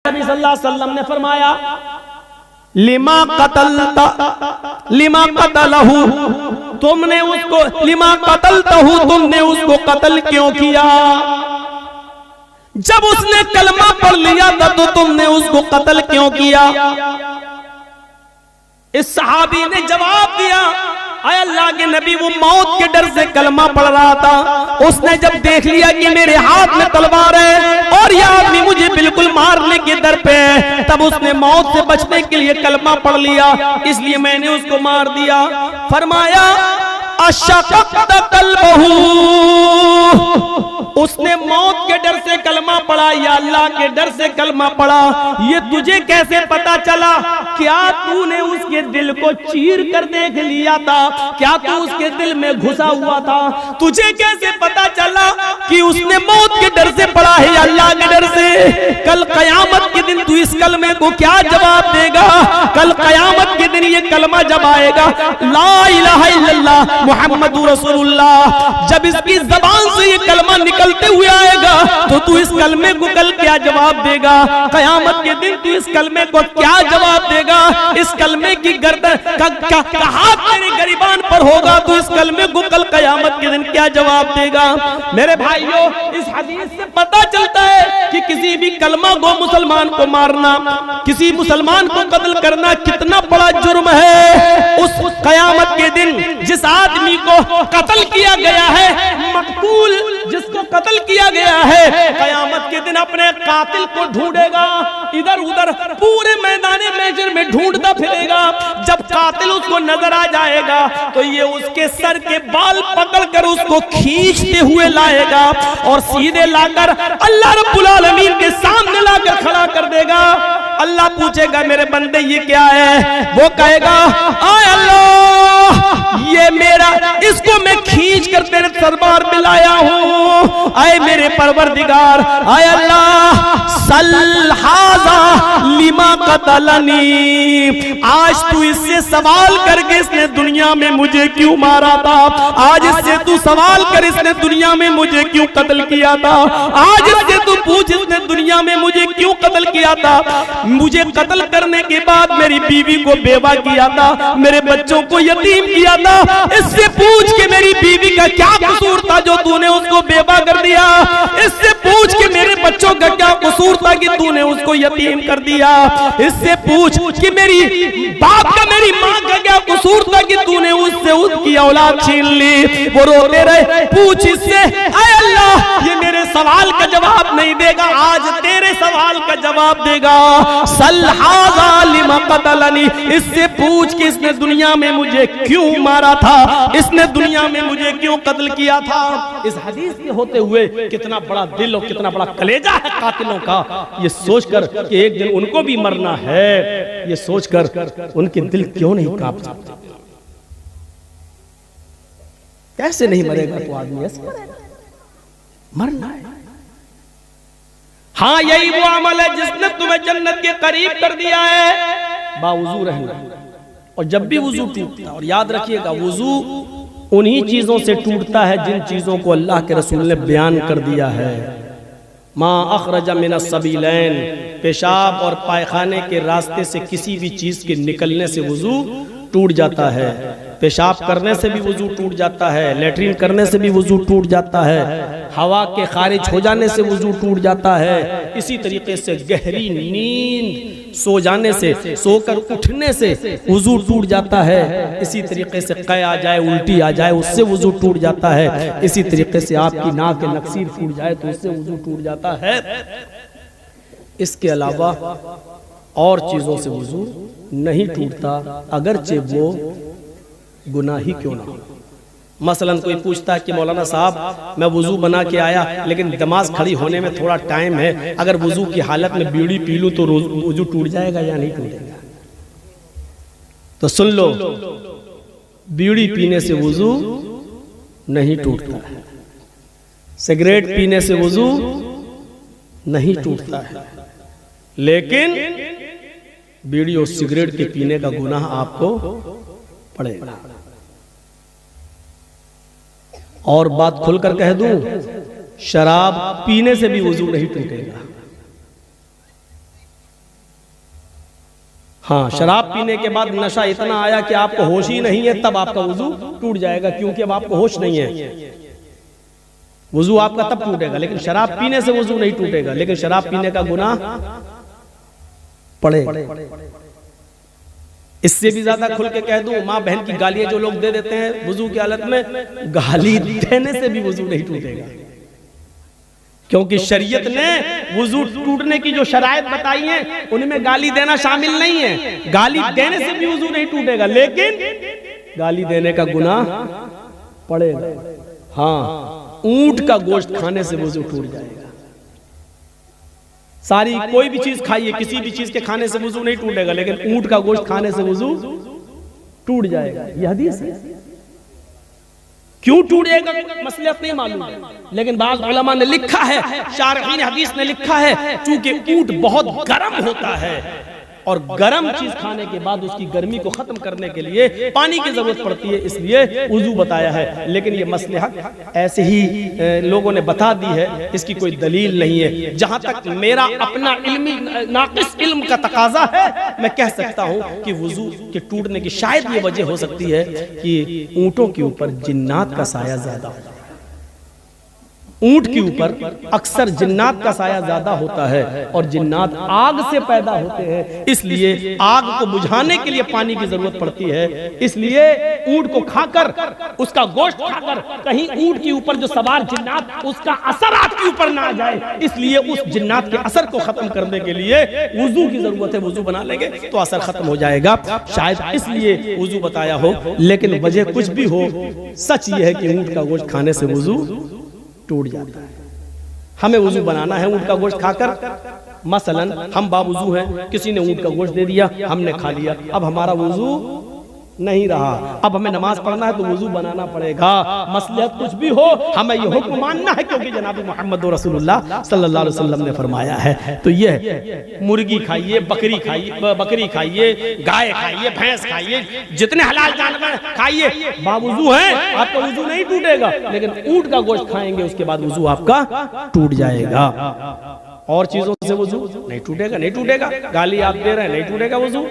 नबी सल्लल्लाहु अलैहि वसल्लम ने फरमाया लिमा कतलहू, तुमने उसको लिमा कतलतहू, तुमने उसको कत्ल क्यों किया? जब उसने कलमा पढ़ लिया था तो तुमने उसको कत्ल क्यों किया? इस सहाबी ने जवाब दिया, आय अल्लाह के नबी, वो मौत के डर से कलमा पढ़ रहा था। उसने जब देख लिया कि मेरे हाथ में तलवार है और यह आदमी मुझे बिल्कुल मारने के दर पे है, तब उसने मौत से बचने के लिए कलमा पढ़ लिया, इसलिए मैंने उसको मार दिया। फरमाया अशक़क़त क़ल्बहू, उसने मौत के डर से कलमा पढ़ा या अल्लाह के डर से कलमा पढ़ा, ये तुझे कैसे पता चला? क्या तूने उसके दिल को चीर कर देख लिया था? क्या तू उसके दिल में घुसा हुआ था? तुझे कैसे पता चला कि उसने मौत के डर से पढ़ा है या अल्लाह के डर से? कल कयामत के दिन तू इस कलमे को क्या जवाब देगा? कल कयामत के दिन ये कलमा जब आएगा, ला इलाहा इल्लल्लाह मुहम्मदुर रसूलुल्लाह, जब इसकी जबान से ये कलमा निकलते हुए आएगा तो तू इस कलमे को कल क्या जवाब देगा? कयामत के दिन तू इस कलमे को क्या जवाब देगा? इस कलमे की गर्दन का हाथ तेरे गरिबान पर होगा, तो इस कलमे को कल कयामत के दिन क्या जवाब देगा? मेरे भाइयों, इस हदीस से पता चलता है कि किसी भी कलमा को मुसलमान को मारना, किसी मुसलमान को कत्ल करना कितना बड़ा जुर्म है। उस कयामत के दिन जिस आदमी को कत्ल किया गया है, मकतूल जिसको कत्ल किया गया है, कयामत के दिन अपने कातिल को ढूंढेगा, इधर उधर पूरे मैदाने महशर में ढूंढता फिरेगा। जब कातिल उसको नजर आ जाएगा तो ये उसके सर के बाल पकड़कर उसको खींचते हुए लाएगा और सीधे लाकर अल्लाह रब्बुल आलमीन के सामने लाकर खड़ा कर देगा। अल्लाह पूछेगा, मेरे बंदे ये क्या है? वो कहेगा, आय अल्लाह, ये मेरा, इसको मैं खींच कर तेरे दरबार में लाया हूँ। आए मेरे परवरदिगार, आय अल्लाह, सल हाज़ा लिमा कतलनी, आज तू इससे सवाल करके इसने दुनिया में मुझे क्यों मारा था? आज इससे तू सवाल कर, इसने दुनिया में मुझे क्यों कत्ल किया था? आज इससे तू पूछ, इसने दुनिया में मुझे क्यों कत्ल किया था? मुझे कत्ल करने के बाद मेरी बीवी को बेवा किया था, मेरे बच्चों को यतीम किया था। इससे पूछ के मेरी बीवी का क्या कसूर था जो तूने उसको बेवा कर दिया? इससे पूछ के मेरे बच्चों का क्या कसूर था कि तूने उसको यतीम कर दिया? इससे पूछ कि मेरी बाप का, मेरी माँ का क्या कसूर था कि तूने उससे उसकी औलाद छीन ली? वो रोते रहे। पूछ इससे, आय अल्लाह, ये मेरे सवाल का जवाब नहीं देगा, आज तेरे सवाल का जवाब देगा। सल हाज़ा लिमा कतलनी, इससे पूछ कि इसने दुनिया में मुझे क्यों मारा था, इसने दुनिया में मुझे क्यों कत्ल किया था। इस हदीस के होते हुए कितना बड़ा दिल और कितना बड़ा कलेजा है कातिलों का, ये सोचकर कि एक दिन उनको भी मरना है, ये सोचकर उनके दिल क्यों नहीं कांप जाते? कैसे नहीं मरेगा तो आदमी ऐसे मरेगा, मरना है। हाँ, यही वो अमल है जिसने तुम्हें जन्नत के करीब कर दिया है, बावुजू रहना। और जब भी वुजू टूटता, और याद रखिएगा, वुजू उन्हीं चीजों से टूटता है जिन चीजों को अल्लाह के रसूल ने बयान कर दिया है। माँ अखरजा मिनस सबीलैन, पेशाब और पायखाने के रास्ते से किसी भी चीज के निकलने से वुजू टूट जाता है। पेशाब करने से भी वुजू टूट जाता है, लेटरिन करने से भी वुजू टूट जाता है, हवा के खारिज हो जाने से वुजू टूट जाता है। इसी तरीके से गहरी नींद सो जाने से, सोकर उठने से वुजू टूट जाता है। इसी तरीके से कै आ जाए, उल्टी आ जाए, उससे वुजू टूट जाता है। इसी तरीके से आपकी नाक के नक्सीर फूट जाए तो उससे वुजू टूट जाता है। इसके अलावा और चीजों से वुजू नहीं टूटता, अगरचे वो गुनाही क्यों ना हो। मसलन कोई पूछता है कि मौलाना साहब, मैं वुजू बना के आया लेकिन नमाज खड़ी होने में थोड़ा टाइम है, अगर वुजू की हालत में बीड़ी पी लूं तो वुजू टूट जाएगा या नहीं टूटेगा? तो सुन लो, बीड़ी पीने से वुजू नहीं टूटता है, सिगरेट पीने से वुजू नहीं टूटता है, लेकिन बीड़ी और सिगरेट के पीने का गुनाह आपको पड़ेगा। और बात खुलकर कह दूं, शराब पीने से भी वुजू नहीं टूटेगा। हाँ, शराब पीने के बाद नशा इतना आया कि आपको होश ही नहीं है, तब आपका वुजू टूट जाएगा, क्योंकि अब आपको होश नहीं है। वुजू आपका तब टूटेगा, लेकिन शराब पीने से वुजू नहीं टूटेगा, लेकिन शराब पीने का गुनाह पड़ेगा। इससे भी ज्यादा खुल के कह दूं, माँ बहन की गालियां जो लोग दे देते हैं वुजू की हालत में, गाली देने से भी वुजू नहीं टूटेगा, क्योंकि शरीयत ने वुजू टूटने की जो शराइत बताई है उनमें गाली देना शामिल नहीं है। गाली देने से भी वुजू नहीं टूटेगा, लेकिन गाली देने का गुनाह पड़ेगा। हाँ, ऊंट का गोश्त खाने से वुजू टूट जाएगा। सारी कोई भी चीज खाइए, किसी भी चीज के खाने से वुजू नहीं टूटेगा, लेकिन ऊंट का गोश्त खाने से वुजू टूट जाएगा। यह हदीस है। क्यों टूटेगा मसलियत नहीं मालूम है, लेकिन बाज़ उलमा ने लिखा है, शारहीन हदीस ने लिखा है, चूंकि ऊंट बहुत गर्म होता है और गर्म चीज खाने के बाद उसकी गर्मी को खत्म करने के लिए पानी की जरूरत पड़ती है, इसलिए वुजू बताया है। लेकिन ये मसलहत ऐसे ही लोगों ने बता दी है, इसकी कोई दलील नहीं है। जहां तक मेरा अपना इल्मी नाक़िस इल्म का तकाजा है, मैं कह सकता हूं कि वुजू के टूटने की शायद ये वजह हो सकती है कि ऊंटों के ऊपर जिन्नात का साया ज्यादा होता है। ऊंट के ऊपर अक्सर जिन्नात का साया ज्यादा होता है और जिन्नात आग से पैदा होते हैं, इसलिए आग को बुझाने के लिए पानी की जरूरत पड़ती है। इसलिए ऊंट को खाकर, उसका गोश्त खाकर कहीं ऊंट के ऊपर जो सवार जिन्नात उसका असर आपके ऊपर ना आ जाए, इसलिए उस जिन्नात के असर को खत्म करने के लिए वुजू की जरूरत है। वुजू बना लेंगे तो असर खत्म हो जाएगा, शायद इसलिए वुजू बताया हो। लेकिन वजह कुछ भी हो, सच ये है कि ऊंट का गोश्त खाने से वुजू टूट जाता है। हमें वुजू बनाना है ऊंट का गोश्त खाकर। मसलन हम बावुजू हैं, किसी ने ऊंट का गोश्त दे दिया, हमने खा लिया, अब हमारा वुजू नहीं रहा, अब हमें नमाज पढ़ना है तो वुजू बनाना पड़ेगा। मसलहत कुछ भी हो, हमें ये हुक्म मानना है, क्योंकि जनाब मोहम्मद रसूलुल्लाह सल्लल्लाहु अलैहि वसल्लम ने फरमाया है। तो ये मुर्गी खाइए, बकरी खाइए, गाय खाइए, भैंस खाइए, जितने हलाल जानवर खाइए, बावुजू हैं, आपका वुजू नहीं टूटेगा। लेकिन ऊंट का गोश्त खाएंगे उसके बाद वुजू आपका टूट जाएगा। और चीजों से वुजू नहीं टूटेगा। गाली आप दे रहे हैं, नहीं टूटेगा वुजू,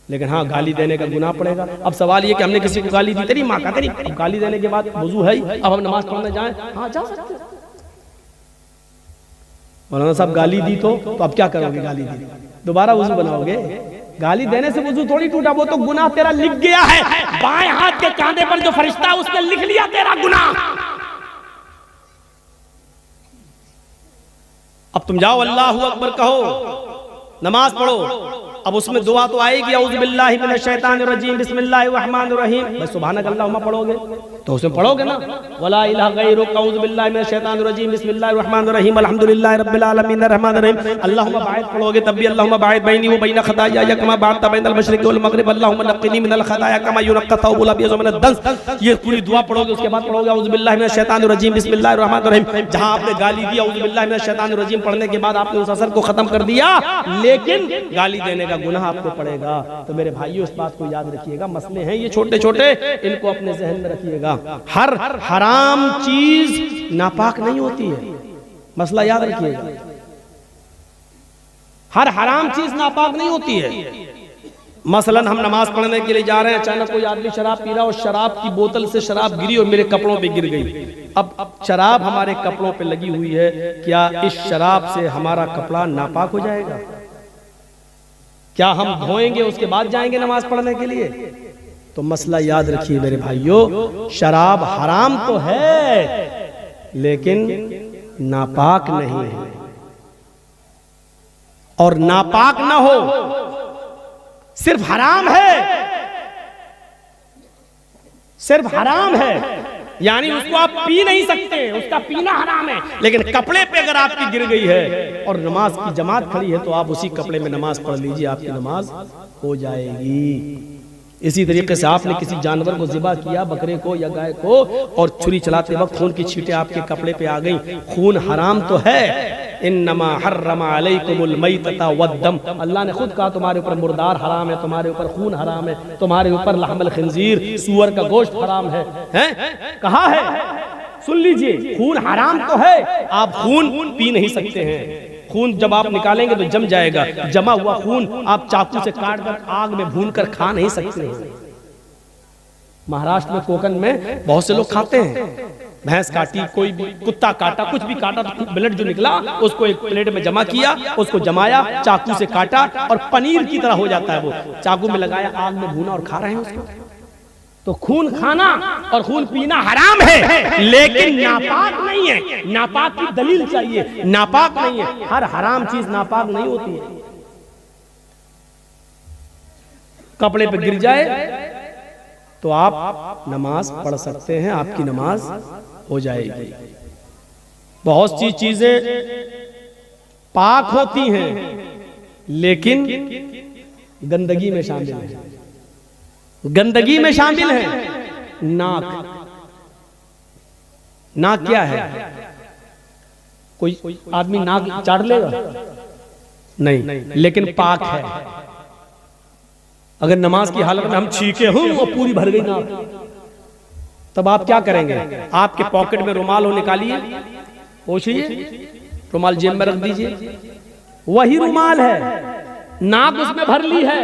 लेकिन हाँ, गाली देने का गुनाह पड़ेगा। अब सवाल ये कि हमने किसी को गाली दी, तेरी माँ का, तेरी, अब गाली देने के बाद वुजू है, अब हम नमाज पढ़ने जाएं, हाँ जा सकते। मौलाना साहब गाली दी तो अब क्या करोगे? गाली दी दोबारा वुजू बनाओगे? गाली देने से वुजू थोड़ी टूटा, वो तो गुनाह तेरा लिख गया है। बाएं हाथ के कांधे पर जो फरिश्ता है उसने लिख लिया तेरा गुनाह। अब तुम जाओ, अल्लाहु अकबर कहो, नमाज पढ़ो। अब उसमें दुआ तो आएगी, औज़ु बिल्लाहि मिनश शैतानिर रजीम, बिस्मिल्लाहिर रहमानिर रहीम। बस सुभानक अल्लाहुम्मा पढ़ोगे तो उसमें पढ़ोगे ना, वला इलाहा गैरुक, औज़ु बिल्लाहि मिनश शैतानिर रजीम, बिस्मिल्लाहिर रहमानिर रहीम, अल्हम्दुलिल्लाहि रब्बिल आलमीन अर्रहमानिर रहीम। अल्लाहुम्मा बाइद पढ़ोगे तब भी अल्लाहुम्मा बाइद बैनी व बैन खताया कमा बाअदत बैनल मशरिक़ि वल मग़रिब, अल्लाहुम्मा नक़्क़िनी मिनल खताया कमा युनक़्क़ा थौबुल अबयज़ मिनद दन्स। ये पूरी दुआ पढ़ोगे, उसके बाद पढ़ोगे औज़ु बिल्लाहि मिनश शैतानिर रजीम, बिस्मिल्लाहिर रहमानिर रहीम। जहां आपने गाली दी, औज़ु बिल्लाहि मिनश शैतानिर रजीम पढ़ने के बाद आपने उस असर को खत्म कर दिया, लेकिन गाली देने का गुनाह आपको पड़ेगा। तो मेरे भाइयों, इस बात को याद रखिएगा। मसले हैं ये छोटे छोटे, इनको अपने जहन में रखिएगा। हर हराम चीज नापाक नहीं होती है, मसला याद रखिएगा। हर हराम चीज नापाक नहीं होती है। मसलन हम नमाज पढ़ने के लिए जा रहे हैं, अचानक कोई आदमी शराब पी रहा और शराब की बोतल से शराब गिरी और मेरे कपड़ों पे गिर गई। अब शराब हमारे कपड़ों पे लगी हुई है, क्या इस शराब से हमारा कपड़ा नापाक हो जाएगा? क्या हम धोएंगे उसके बाद जाएंगे नमाज पढ़ने के लिए? तो मसला याद रखिए मेरे भाइयों, शराब हराम तो है लेकिन नापाक नहीं है। और नापाक ना हो, सिर्फ हराम है, सिर्फ हराम है, यानी उसको आप पी नहीं सकते, उसका पीना हराम है। लेकिन कपड़े पे अगर आपकी गिर गई है और नमाज की जमात खड़ी है तो आप उसी कपड़े में नमाज पढ़ लीजिए, आपकी नमाज हो जाएगी। इसी तरीके से आपने किसी जानवर को ज़िबा किया, बकरे को या गाय को, और छुरी चलाते वक्त खून की छींटें आपके कपड़े पे आ गई, खून हराम तो है। इन्नमा हर्रमा अलैकुमुल मैतता वद्दम, अल्लाह ने खुद कहा तुम्हारे ऊपर मुर्दार हराम है, तुम्हारे ऊपर खून हराम है, तुम्हारे ऊपर लहमुल खिंजीर, सूअर का गोश्त हराम है। कहा है? सुन लीजिए, खून हराम तो है, आप खून पी नहीं सकते हैं, खून जब आप निकालेंगे तो जम जाएगा, जमा हुआ खून आप चाकू से काटकर आग में भूनकर खा नहीं सकते। महाराष्ट्र में, कोकण में बहुत से लोग खाते हैं। भैंस काटी, कोई भी कुत्ता काटा, कुछ भी काटा तो ब्लड जो निकला उसको एक प्लेट में जमा किया, उसको जमाया, चाकू से काटा और पनीर की तरह हो जाता है वो, चाकू में लगाया, आग में भूना और खा रहे हैं उसको। तो खून खाना और खून पीना हराम है, लेकिन नापाक नहीं है। नापाक की दलील चाहिए, नापाक नहीं है। हर हराम चीज नापाक नहीं होती है। कपड़े पे गिर जाए तो आप नमाज पढ़ सकते हैं, आपकी नमाज हो जाएगी। बहुत सी चीजें पाक होती हैं लेकिन गंदगी में शामिल है। गंदगी में शामिल है नाक। नाक क्या है? कोई आदमी नाक चाट लेगा? नहीं, लेकिन पाक है। अगर नमाज की हालत में हम छीके हूं और पूरी भर गई नाक, तब आप क्या करेंगे? आपके पॉकेट में रुमाल हो, निकालिए, पोंछिए, रुमाल जेब में रख दीजिए। वही रुमाल है, नाक उसमें भर ली है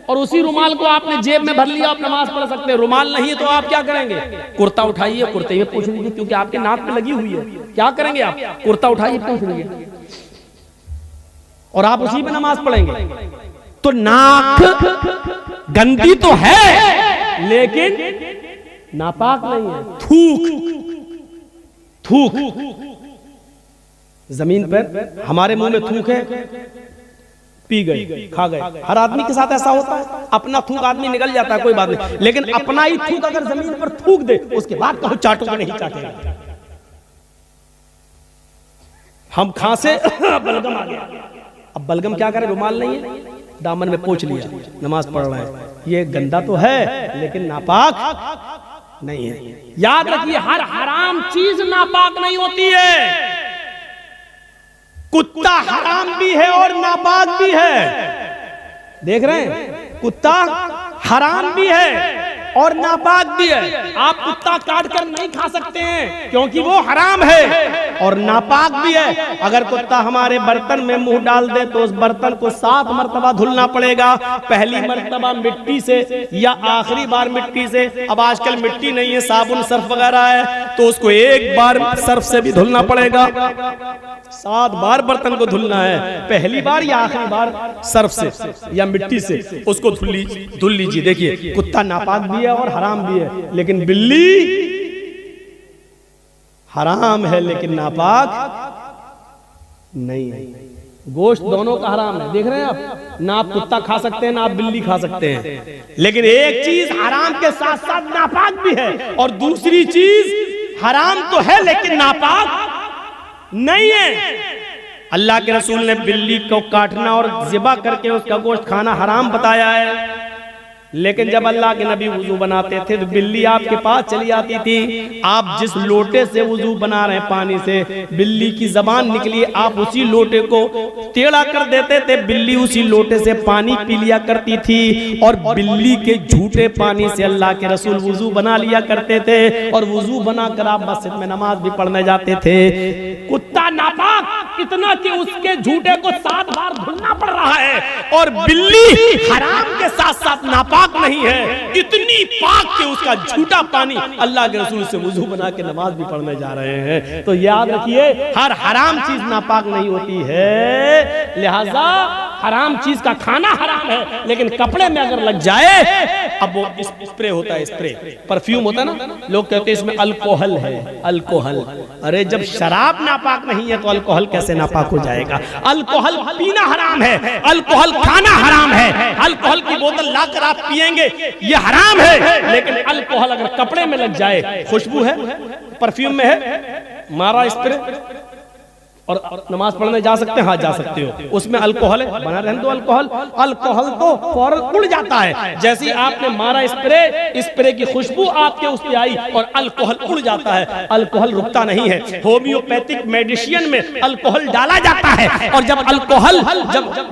और उसी रुमाल को आपने जेब में भर लिया, आप नमाज पढ़ सकते हैं। रुमाल नहीं है तो आप क्या करेंगे? कुर्ता उठाइए, कुर्ते में पोंछ लीजिए, क्योंकि आपके नाक पे लगी हुई है। क्या करेंगे आप? कुर्ता उठाइए, पोंछ लीजिए और आप उसी में नमाज पढ़ेंगे। तो नाक गंदी तो है लेकिन नापाक नहीं है। थूक जमीन पर, हमारे मुंह में थूक है, पी गए, खा गए। हर आदमी के साथ ऐसा होता है, अपना थूक आदमी निकल जाता है, कोई बात नहीं, लेकिन अपना ही थूक अगर जमीन पर थूक दे उसके बाद कहो चाटूंगा, नहीं चाटेगा। हम खांसे, बलगम आ गया। अब बलगम क्या करे? रुमाल नहीं है, दामन में पोंछ लिया, नमाज पढ़ रहे हैं। ये गंदा तो है लेकिन नापाक नहीं है। याद रखिए, हर हराम चीज नापाक नहीं होती है। कुत्ता हराम भी है और नापाक भी है। देख रहे हैं, कुत्ता हराम भी है और नापाक भी है। आप कुत्ता काट कर नहीं खा सकते हैं क्योंकि वो हराम है और नापाक भी है। अगर कुत्ता हमारे बर्तन में मुंह डाल दे तो उस बर्तन को 7 मरतबा धुलना पड़ेगा। पहली मरतबा मिट्टी से या आखिरी बार मिट्टी से। अब आजकल मिट्टी नहीं है, साबुन सर्फ वगैरह है, तो उसको एक बार सर्फ से भी धुलना पड़ेगा। 7 बार बर्तन को धुलना है, पहली बार या आखिरी बार सर्फ से या मिट्टी से उसको धुल लीजिए। देखिए, कुत्ता नापाक भी है और हराम भी है, लेकिन बिल्ली हराम है लेकिन नापाक नहीं है। गोश्त दोनों का हराम है। देख रहे हैं आप, ना आप कुत्ता खा सकते हैं ना आप बिल्ली खा सकते हैं, लेकिन एक चीज हराम के साथ साथ नापाक भी है और दूसरी चीज हराम तो है लेकिन नापाक नहीं है। अल्लाह के रसूल ने बिल्ली को काटना और ज़िबा करके उसका गोश्त खाना हराम बताया है, लेकिन जब अल्लाह के नबी वुजू बनाते थे तो बिल्ली आपके पास चली आती थी। आप जिस लोटे से वुजू बना रहे हैं पानी से, बिल्ली की जबान निकली, आप उसी लोटे को टेढ़ा कर देते थे, बिल्ली उसी लोटे से पानी पी लिया करती थी। और बिल्ली के झूठे पानी से अल्लाह के रसूल वुजू बना लिया करते थे और वुजू बनाकर आप मस्जिद में नमाज भी पढ़ने जाते थे। कुत्ता नापाक इतना कि उसके झूठे को 7 बार धुलना पड़ रहा है और बिल्ली हराम के साथ साथ नापाक नहीं है, इतनी पाक कि उसका झूठा पानी अल्लाह के रसूल से वुजू बना के नमाज भी पढ़ने जा रहे हैं। तो याद रखिए, हर हराम चीज नापाक नहीं होती है, लिहाजा हराम चीज का खाना हराम है, लेकिन कपड़े में अगर लग जाए, अब वो स्प्रे होता है, स्प्रे परफ्यूम होता है ना, लोग कहते हैं इसमें अल्कोहल है। अल्कोहल, अरे जब शराब नापाक नहीं है तो अल्कोहल कैसे नापाक हो जाएगा? अल्कोहल पीना हराम है, अल्कोहल खाना हराम है। अल्कोहल की बोतल लाकर आप पिएंगे ये हराम है, लेकिन अल्कोहल अगर कपड़े में लग जाए, खुशबू है, परफ्यूम में है, मारा स्प्रे और नमाज पढ़ने जा सकते हैं? हाँ जा सकते हो, उसमें अल्कोहल है, बना रहने दो अल्कोहल। अल्कोहल तो फौरन उड़ जाता है, जैसे ही आपने मारा स्प्रे, स्प्रे की खुशबू आपके उस पे आई और अल्कोहल उड़ जाता है। अल्कोहल रुकता नहीं है। होम्योपैथिक मेडिसिन में अल्कोहल डाला जाता है और जब अल्कोहल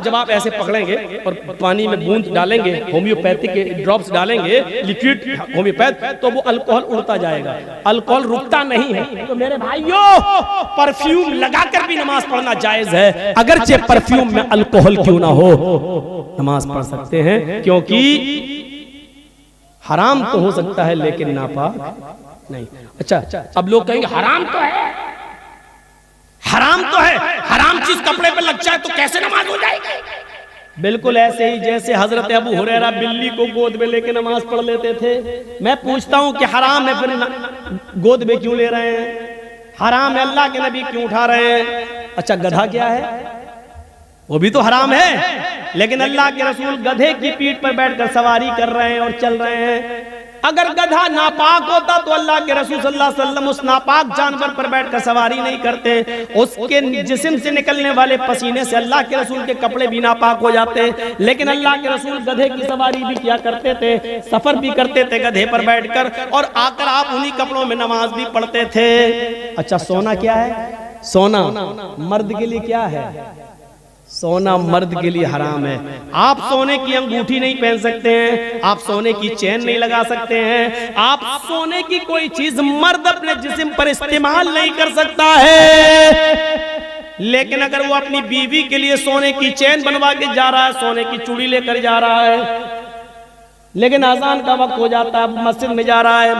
जब आप ऐसे पकड़ेंगे और पानी में बूंद डालेंगे, होम्योपैथिक ड्रॉप्स डालेंगे, लिक्विड होम्योपैथ, तो वो अल्कोहल उड़ता जाएगा। अल्कोहल रुकता नहीं है। तो मेरे भाइयों, परफ्यूम लगाकर भी नमाज पढ़ना जायज है, अगरचे परफ्यूम में अल्कोहल क्यों ना हो, नमाज पढ़ सकते हैं, क्योंकि हराम तो हो सकता है लेकिन नापाक नहीं। अच्छा, अब लोग कहेंगे हराम तो है, हराम तो है, हराम चीज कपड़े पे लग जाए तो कैसे नमाज हो जाएगी? बिल्कुल ऐसे ही जैसे हजरत अबू हुरैरा बिल्ली को गोद में लेके नमाज पढ़ लेते थे। मैं पूछता हूं कि हराम है फिर गोद में क्यों ले रहे हैं? हराम है, अल्लाह के नबी क्यों उठा रहे हैं? अच्छा, गधा क्या है? वो भी तो हराम है, लेकिन अल्लाह के रसूल गधे की पीठ पर बैठकर सवारी कर रहे हैं और चल रहे हैं। अगर गधा नापाक होता तो अल्लाह के रसूल सल्लल्लाहु अलैहि वसल्लम उस नापाक जानवर पर बैठकर सवारी नहीं करते। उसके जिस्म से निकलने वाले पसीने से अल्लाह के रसूल के कपड़े भी नापाक हो जाते, लेकिन अल्लाह के रसूल गधे की सवारी भी किया करते थे, सफर भी करते थे गधे पर बैठकर, और आकर आप उन्हीं कपड़ों में नमाज भी पढ़ते थे। अच्छा, सोना क्या है? सोना मर्द के लिए क्या है? सोना मर्द के लिए हराम है। आप सोने की अंगूठी नहीं पहन सकते हैं, आप सोने की चेन नहीं लगा सकते हैं, आप सोने की कोई चीज मर्द अपने जिस्म पर इस्तेमाल नहीं कर सकता है। लेकिन अगर वो अपनी बीवी के लिए सोने की चेन बनवा के जा रहा है, सोने की चूड़ी लेकर जा रहा है, लेकिन अजान का वक्त हो जाता है, मस्जिद में जा रहा है,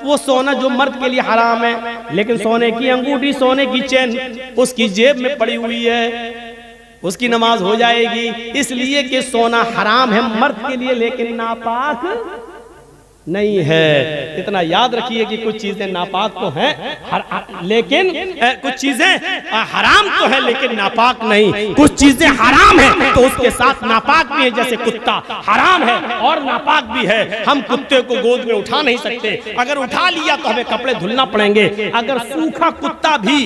वो सोना जो मर्द के लिए हराम है, लेकिन सोने की अंगूठी, सोने की चेन उसकी जेब में पड़ी हुई है, उसकी नमाज हो जाएगी। इसलिए कि सोना हराम है मर्द के लिए, लेकिन नापाक नहीं है। इतना याद रखिए कि कुछ चीजें नापाक तो हैं, लेकिन कुछ चीजें हराम तो है लेकिन नापाक नहीं। कुछ चीजें हराम है तो उसके साथ नापाक भी है, जैसे कुत्ता हराम है और नापाक भी है। हम कुत्ते को गोद में उठा नहीं सकते, अगर उठा लिया तो हमें कपड़े धुलना पड़ेंगे। अगर सूखा कुत्ता भी,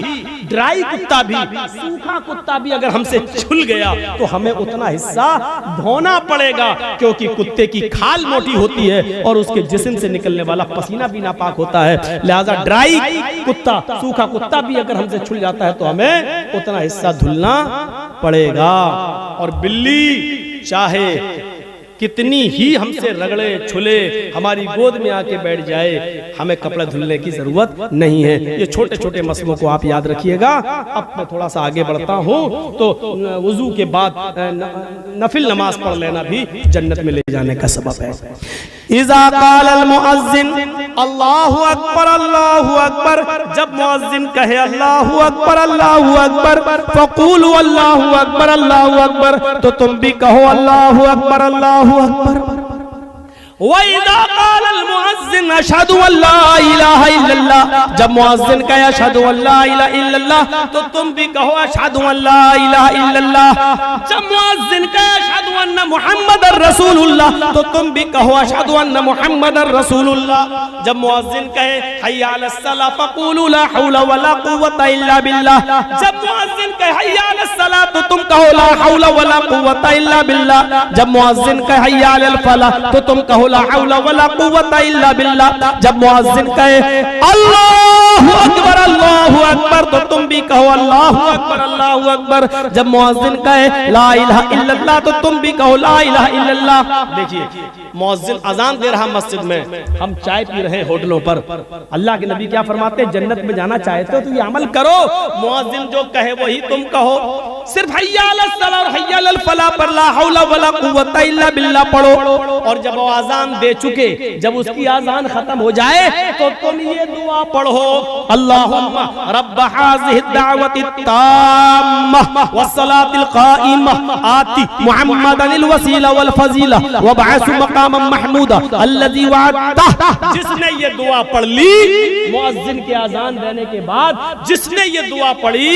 ड्राई कुत्ता भी, सूखा कुत्ता भी अगर हमसे छुल गया तो हमें उतना हिस्सा धोना पड़ेगा, क्योंकि कुत्ते की खाल मोटी होती है और उसके जिस्म से निकलने वाला पसीना भी नापाक होता है। लिहाजा ड्राई कुत्ता, सूखा कुत्ता भी अगर हमसे छुल जाता है तो हमें उतना हिस्सा धुलना पड़ेगा। और बिल्ली चाहे कितनी ही हमसे रगड़े छुले, हमारी गोद में आके बैठ जाए, हमें कपड़ा धुलने की जरूरत नहीं है। ये छोटे छोटे मसलों को आप याद रखिएगा। अब मैं थोड़ा सा आगे बढ़ता हूँ, तो वुजू के बाद नफिल नमाज पढ़ लेना भी जन्नत में ले जाने का सबब है। इज़ा क़ालल मुअज़्ज़िन अल्लाहु अकबर अल्लाहु अकबर, जब मुअज़्ज़िन कहे अल्लाहु अकबर फ़क़ूलू अल्लाहु अकबर, तो तुम भी कहो अल्लाहु अकबर अल्लाहु अकबर। वइज़ा क़ालल मुअज़्ज़िन अशहदु अल्ला इलाहा इल्लल्लाह, जब मुअज़्ज़िन कहे अशहदु अल्ला इलाहा इल्लल्लाह तो तुम भी कहो अशहदु अल्ला इलाहा इल्लल्लाह। जब मुअज़्ज़िन कहे अशहदु अन्ना मुहम्मदर रसूलुल्लाह तो तुम भी कहो अशहदु अन्ना मुहम्मदर रसूलुल्लाह। जब मुअज़्ज़िन कहे हय्या अलस सलाह फ़क़ूलू ला हौला वला कुव्वता इल्ला बिल्लाह, जब मुअज़्ज़िन कहे हय्या अलस सलाह तो तुम कहो ला हौला वला कुव्वता इल्ला बिल्लाह। जब मुअज़्ज़िन कहे हय्या अलल फलाह तो तुम कहो ला हौला वला कुव्वता इल्ला बिल्लाह। जब मुअज़्ज़िन कहे अल्लाहु अकबर तो तुम भी कहो अल्लाहु अकबर। जब मुअज़्ज़िन कहे ला इलाहा इल्लल्लाह तो तुम भी कहो ला इलाहा इल्लल्लाह। देखिए, मुअज़्ज़िन अजान दे रहा मस्जिद में, हम चाय पी रहे हैं होटलों पर। अल्लाह के नबी क्या फरमाते हैं? जन्नत में जाना चाहते हो तो ये अमल करो, मुअज़्ज़िन जो कहे वही तुम कहो। सिर्फ हय्या अलस सलाह और हय्या अलल फलाह पर ला हौला वला कुव्वता इल्ला बिल्लाह पढ़ो, और जब वो आजान दे चुके, जब उसकी आजान खत्म हो जाए तो तुम ये दुआ पढ़ो, अल्लाहुम्मा रब्ब हाज़िहि दावति ताम्मा वस्सलातिल क़ाइमा आति मुहम्मदनिल वसीला वल फजीला वबअसु मक़ामम महमूदा अल्लज़ी वअदता। जिसने ये दुआ पढ़ ली मुअज़्ज़िन के आजान देने के बाद, जिसने ये दुआ पढ़ी,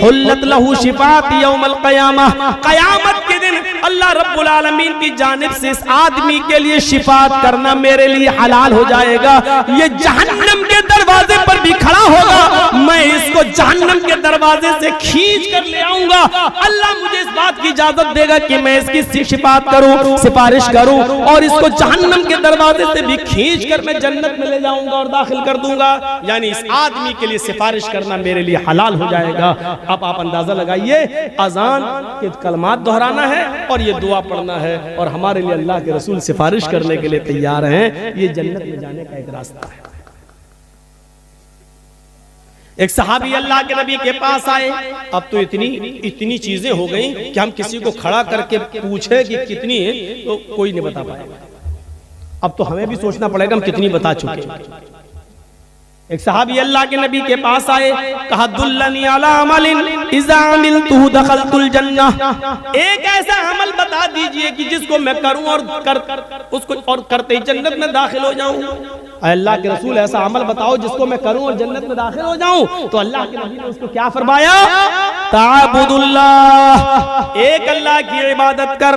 हुल्लत लहू शिफ़ात यौमल क़यामा, क़यामत के दिन अल्लाह रब्बुल आलमीन की जानिब से इस आदमी के लिए शिफात करना मेरे लिए हलाल हो जाएगा। ये जहन्नम के दरवाजे पर भी खड़ा होगा, मैं इसको जहन्नम के दरवाजे से खींच कर ले आऊंगा। अल्लाह मुझे इस बात की इजाजत देगा कि मैं इसकी शिफात करूं, सिफारिश करूं, और इसको जहन्नम के दरवाजे से भी खींच कर मैं जन्नत में ले जाऊंगा और दाखिल कर दूंगा। यानी इस आदमी के लिए सिफारिश करना मेरे लिए हलाल हो जाएगा। अब आप अंदाजा लगाइए, अजान के कलमात दोहराना है और ये दुआ पढ़ना है, और हमारे लिए अल्लाह के रसूल सिफारिश करने के लिए तैयार हैं। ये जन्नत में जाने का एक रास्ता है। एक सहाबी अल्लाह के नबी के पास आए। अब तो इतनी चीजें हो गई कि हम किसी को खड़ा करके पूछे कि कितनी है तो कोई नहीं बता पाएगा। अब तो हमें भी सोचना पड़ेगा हम कितनी बता चुके हैं। एक सहाबी अल्लाह के नबी के पास आए, कहा दुल्लनी अला अमलिन इज़ा अमिलतुहु दखलतुल जन्नह। एक ऐसा अमल बता दीजिए कि जिसको मैं करूं और उसको और करते ही जन्नत में दाखिल हो जाऊं। अल्लाह के रसूल ऐसा अमल बताओ जिसको मैं करूं और जन्नत में दाखिल हो जाऊं। तो अल्लाह के नबी ने उसको क्या फरमाया? ताबुदुल्लाह, एक अल्लाह की इबादत कर,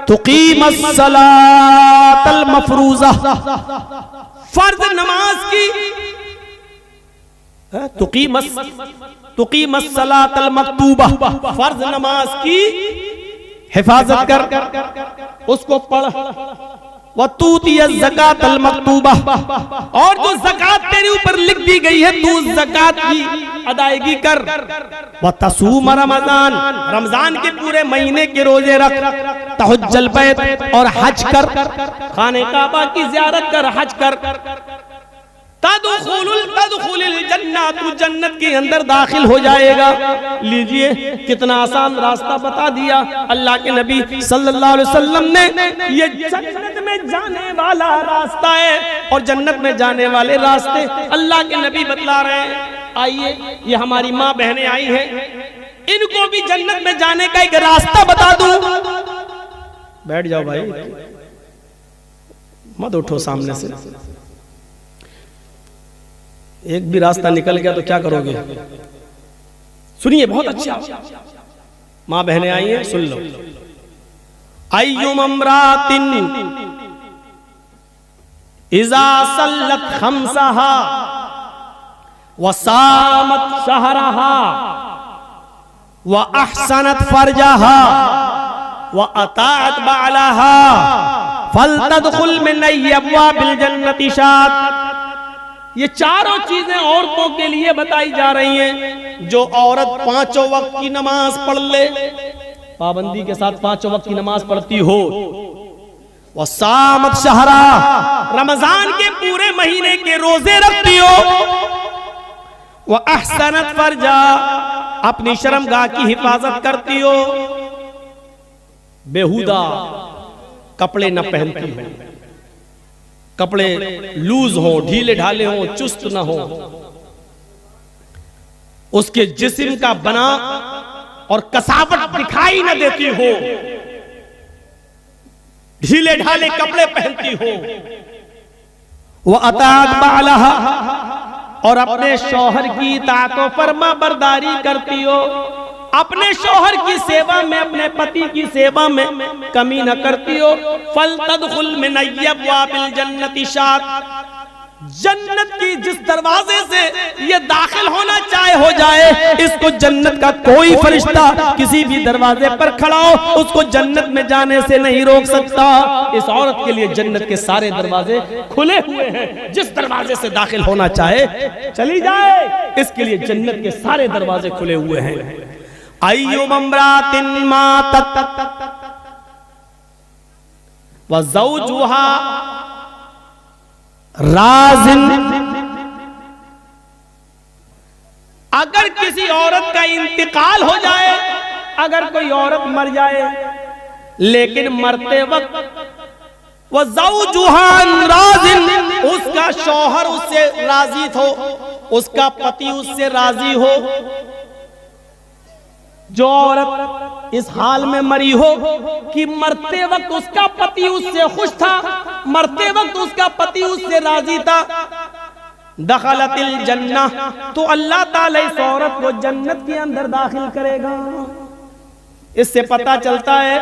तुकीमस सलातल मफरूज़ा, फर्ज नमाज की, तुकीमस सलातल मक्तूबा, फर्ज नमाज की हिफाजत कर, उसको पढ़, वतूतिय ज़कातल मक्तूबा, और जो ज़कात तेरे ऊपर लिख दी गई है तू ज़कात की अदायगी कर, वतसूम रमज़ान, रमजान के पूरे महीने के रोजे रख, तहज्जुल बैत, और हज कर, खाने काबा की ज़ियारत कर, हज कर, तदखुलुल जन्नह, तू जन्नत के अंदर दाखिल हो जाएगा। लीजिए कितना आसान रास्ता बता दिया अल्लाह के नबी सल्लल्लाहु अलैहि वसल्लम ने। ये जन्नत में जाने वाला रास्ता है और जन्नत में जाने वाले रास्ते अल्लाह के नबी बतला रहे हैं। आइए, ये हमारी माँ बहनें आई हैं, इनको भी जन्नत में जाने का एक रास्ता बता दूं। बैठ जाओ भाई, मत उठो सामने से। एक भी रास्ता निकल गया तो क्या करोगे? सुनिए बहुत अच्छा, माँ बहनें आई हैं, सुन लो। अय्युम अमरातिन इज़ा सल्लत खम्सहा व सामत शहरहा व अहसनत फरजहा व अताअत बालहा फलतदखुल मिन अब्वाबिल जन्नति शात। ये चारों चीजें औरतों के लिए बताई जा रही हैं। जो औरत पांचों वक्त की नमाज पढ़ ले, पाबंदी के साथ पांचों वक्त की नमाज पढ़ती हो, वह सामत शहरा, रमजान के पूरे महीने के रोजे रखती हो, वह अहसनत फरजा, अपनी शर्मगाह की हिफाजत करती हो, बेहुदा कपड़े न पहनती हो, कपड़े लूज हो, ढीले ढाले हो, चुस्त ना हो, उसके जिस्म का बना और कसावट दिखाई न देती हो, ढीले ढाले कपड़े पहनती हो, वह अताअत बालहा, और अपने शौहर की इताअत व फरमा बरदारी करती हो, अपने शौहर की सेवा में, अपने पति की सेवा में कमी न करती हो। फलतदखुल मिन अब्वाबिल जन्नति शात, जन्नत की जिस दरवाजे से ये दाखिल होना चाहे हो जाए, इसको जन्नत का कोई फरिश्ता किसी भी दरवाजे पर खड़ा हो उसको जन्नत में जाने से नहीं रोक सकता। इस औरत के लिए जन्नत के सारे दरवाजे खुले हुए हैं, जिस दरवाजे से दाखिल होना चाहे चली जाए, इसके लिए जन्नत के सारे दरवाजे खुले हुए हैं। अय्युम अमरातिन मातत व ज़ौजुहा राज़िन, अगर किसी औरत का इंतकाल हो जाए, अगर कोई औरत मर जाए लेकिन मरते वक्त वह ज़ौजुहा राज़िन, उसका शौहर उससे राजी हो, उसका पति उससे राजी हो, जो औरत इस हाल में मरी हो कि मरते वक्त उसका पति उससे खुश था, मरते वक्त उसका पति उससे राजी था, दखलतिल जन्नह, तो अल्लाह ताला इस औरत को जन्नत के अंदर दाखिल करेगा। इससे पता चलता है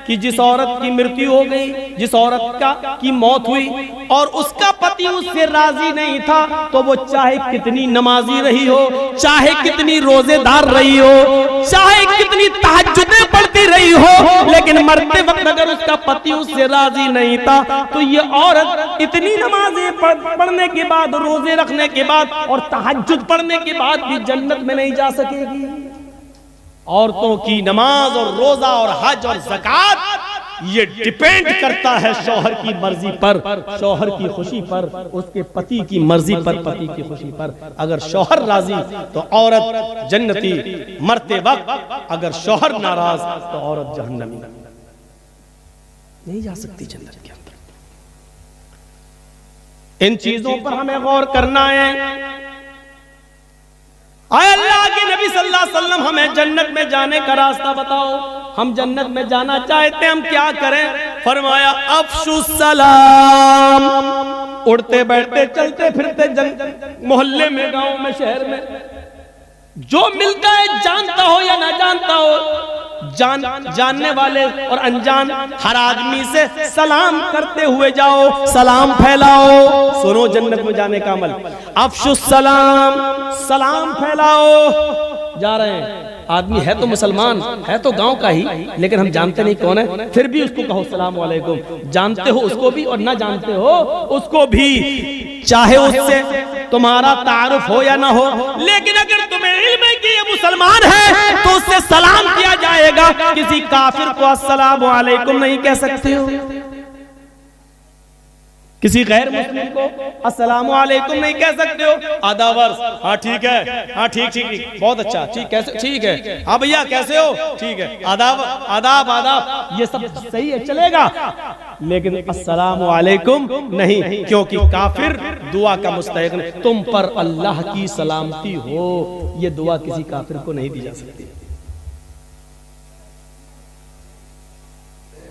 कि जिस औरत की मृत्यु हो गई, जिस औरत की मौत हुई और उसका पति उससे राजी नहीं था, तो वो चाहे कितनी नमाजी रही हो, चाहे कितनी रोजेदार रही हो, चाहे कितनी तहज्जुदें पढ़ती रही हो, लेकिन मरते वक्त अगर उसका पति उससे राजी नहीं था, तो ये औरत इतनी नमाजें पढ़ने के बाद, रोजे रखने के बाद और तहज्जुद पढ़ने के बाद भी जन्नत में नहीं जा सकेगी। औरतों की नमाज और रोजा और हज और ज़कात ये डिपेंड करता है शौहर की मर्जी पर, शौहर की खुशी पर, उसके पति की मर्जी पर, पति की खुशी पर। अगर शौहर राजी तो औरत जन्नती मरते वक्त, अगर शौहर नाराज तो औरत जहन्नमी, नहीं जा सकती जन्नत के अंदर। इन चीजों पर हमें गौर करना है। आए अल्लाह के नबी सल्लल्लाहु अलैहि वसल्लम हमें जन्नत में जाने का रास्ता बताओ। हम जन्नत में जाना चाहते हैं, हम क्या करें? फरमाया अफ़शु सलाम। उड़ते बैठते चलते फिरते मोहल्ले में, गांव में, शहर में, जो मिलता है जानता हो या ना जानता हो, जानने वाले और अनजान हर आदमी से सलाम करते हुए जाओ, सलाम फैलाओ। सुनो जन्नत में जाने का अमल, अफ़शु सलाम, सलाम फैलाओ। जा रहे हैं, आदमी है तो मुसलमान, है तो गांव का ही, लेकिन हम जानते नहीं कौन है, फिर भी उसको कहो सलाम वालेकुम। जानते हो उसको भी और ना जानते हो उसको भी, चाहे उससे तुम्हारा तारुफ हो या ना हो, लेकिन अगर तुम्हें इल्म है कि ये मुसलमान है तो उससे सलाम किया जाएगा। किसी काफिर को अस्सलाम वालेकुम नहीं कह सकते हो, किसी गैर मुस्लिम को अस्सलाम वालेकुम नहीं कह सकते हो। आधा वर्ष, हाँ ठीक है, हाँ ठीक ठीक, बहुत अच्छा, ठीक, कैसे, ठीक है, हाँ भैया कैसे हो, ठीक है, आदाब आदाब आदाब, ये सब सही है, चलेगा, लेकिन अस्सलाम वालेकुम नहीं, क्योंकि काफिर दुआ का मुस्तहिक नहीं। तुम पर अल्लाह की सलामती हो, ये दुआ किसी काफिर को नहीं दी जा सकती।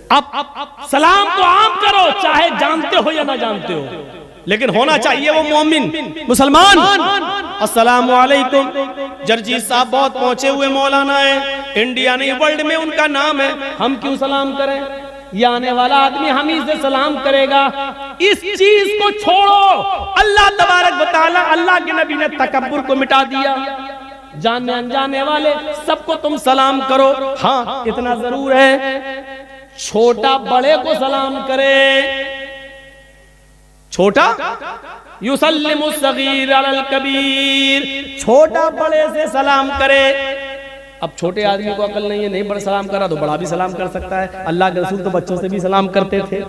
अब सलाम तो आम करो, चाहे जानते हो या ना जानते हो, लेकिन होना चाहिए वो मोमिन मुसलमान। अस्सलाम वालेकुम। जरजीत साहब बहुत पहुंचे हुए मौलाना है, इंडिया नहीं वर्ल्ड में उनका नाम है, हम क्यों सलाम करें? ये आने वाला आदमी हम ही से सलाम करेगा। इस चीज को छोड़ो। अल्लाह तबारक व तआला, अल्लाह के नबी ने तकब्बुर को मिटा दिया। जानने अनजाने वाले सबको तुम सलाम करो। हाँ इतना जरूर है, छोटा बड़े को सलाम करे। छोटा युसल्लिमु सगीर अलल कबीर, छोटा बड़े से सलाम करे। अब छोटे आदमी को अकल नहीं है, नहीं बड़ा सलाम करा तो बड़ा भी सलाम कर सकता है। अल्लाह के रसूल तो बच्चों से भी सलाम करते थे।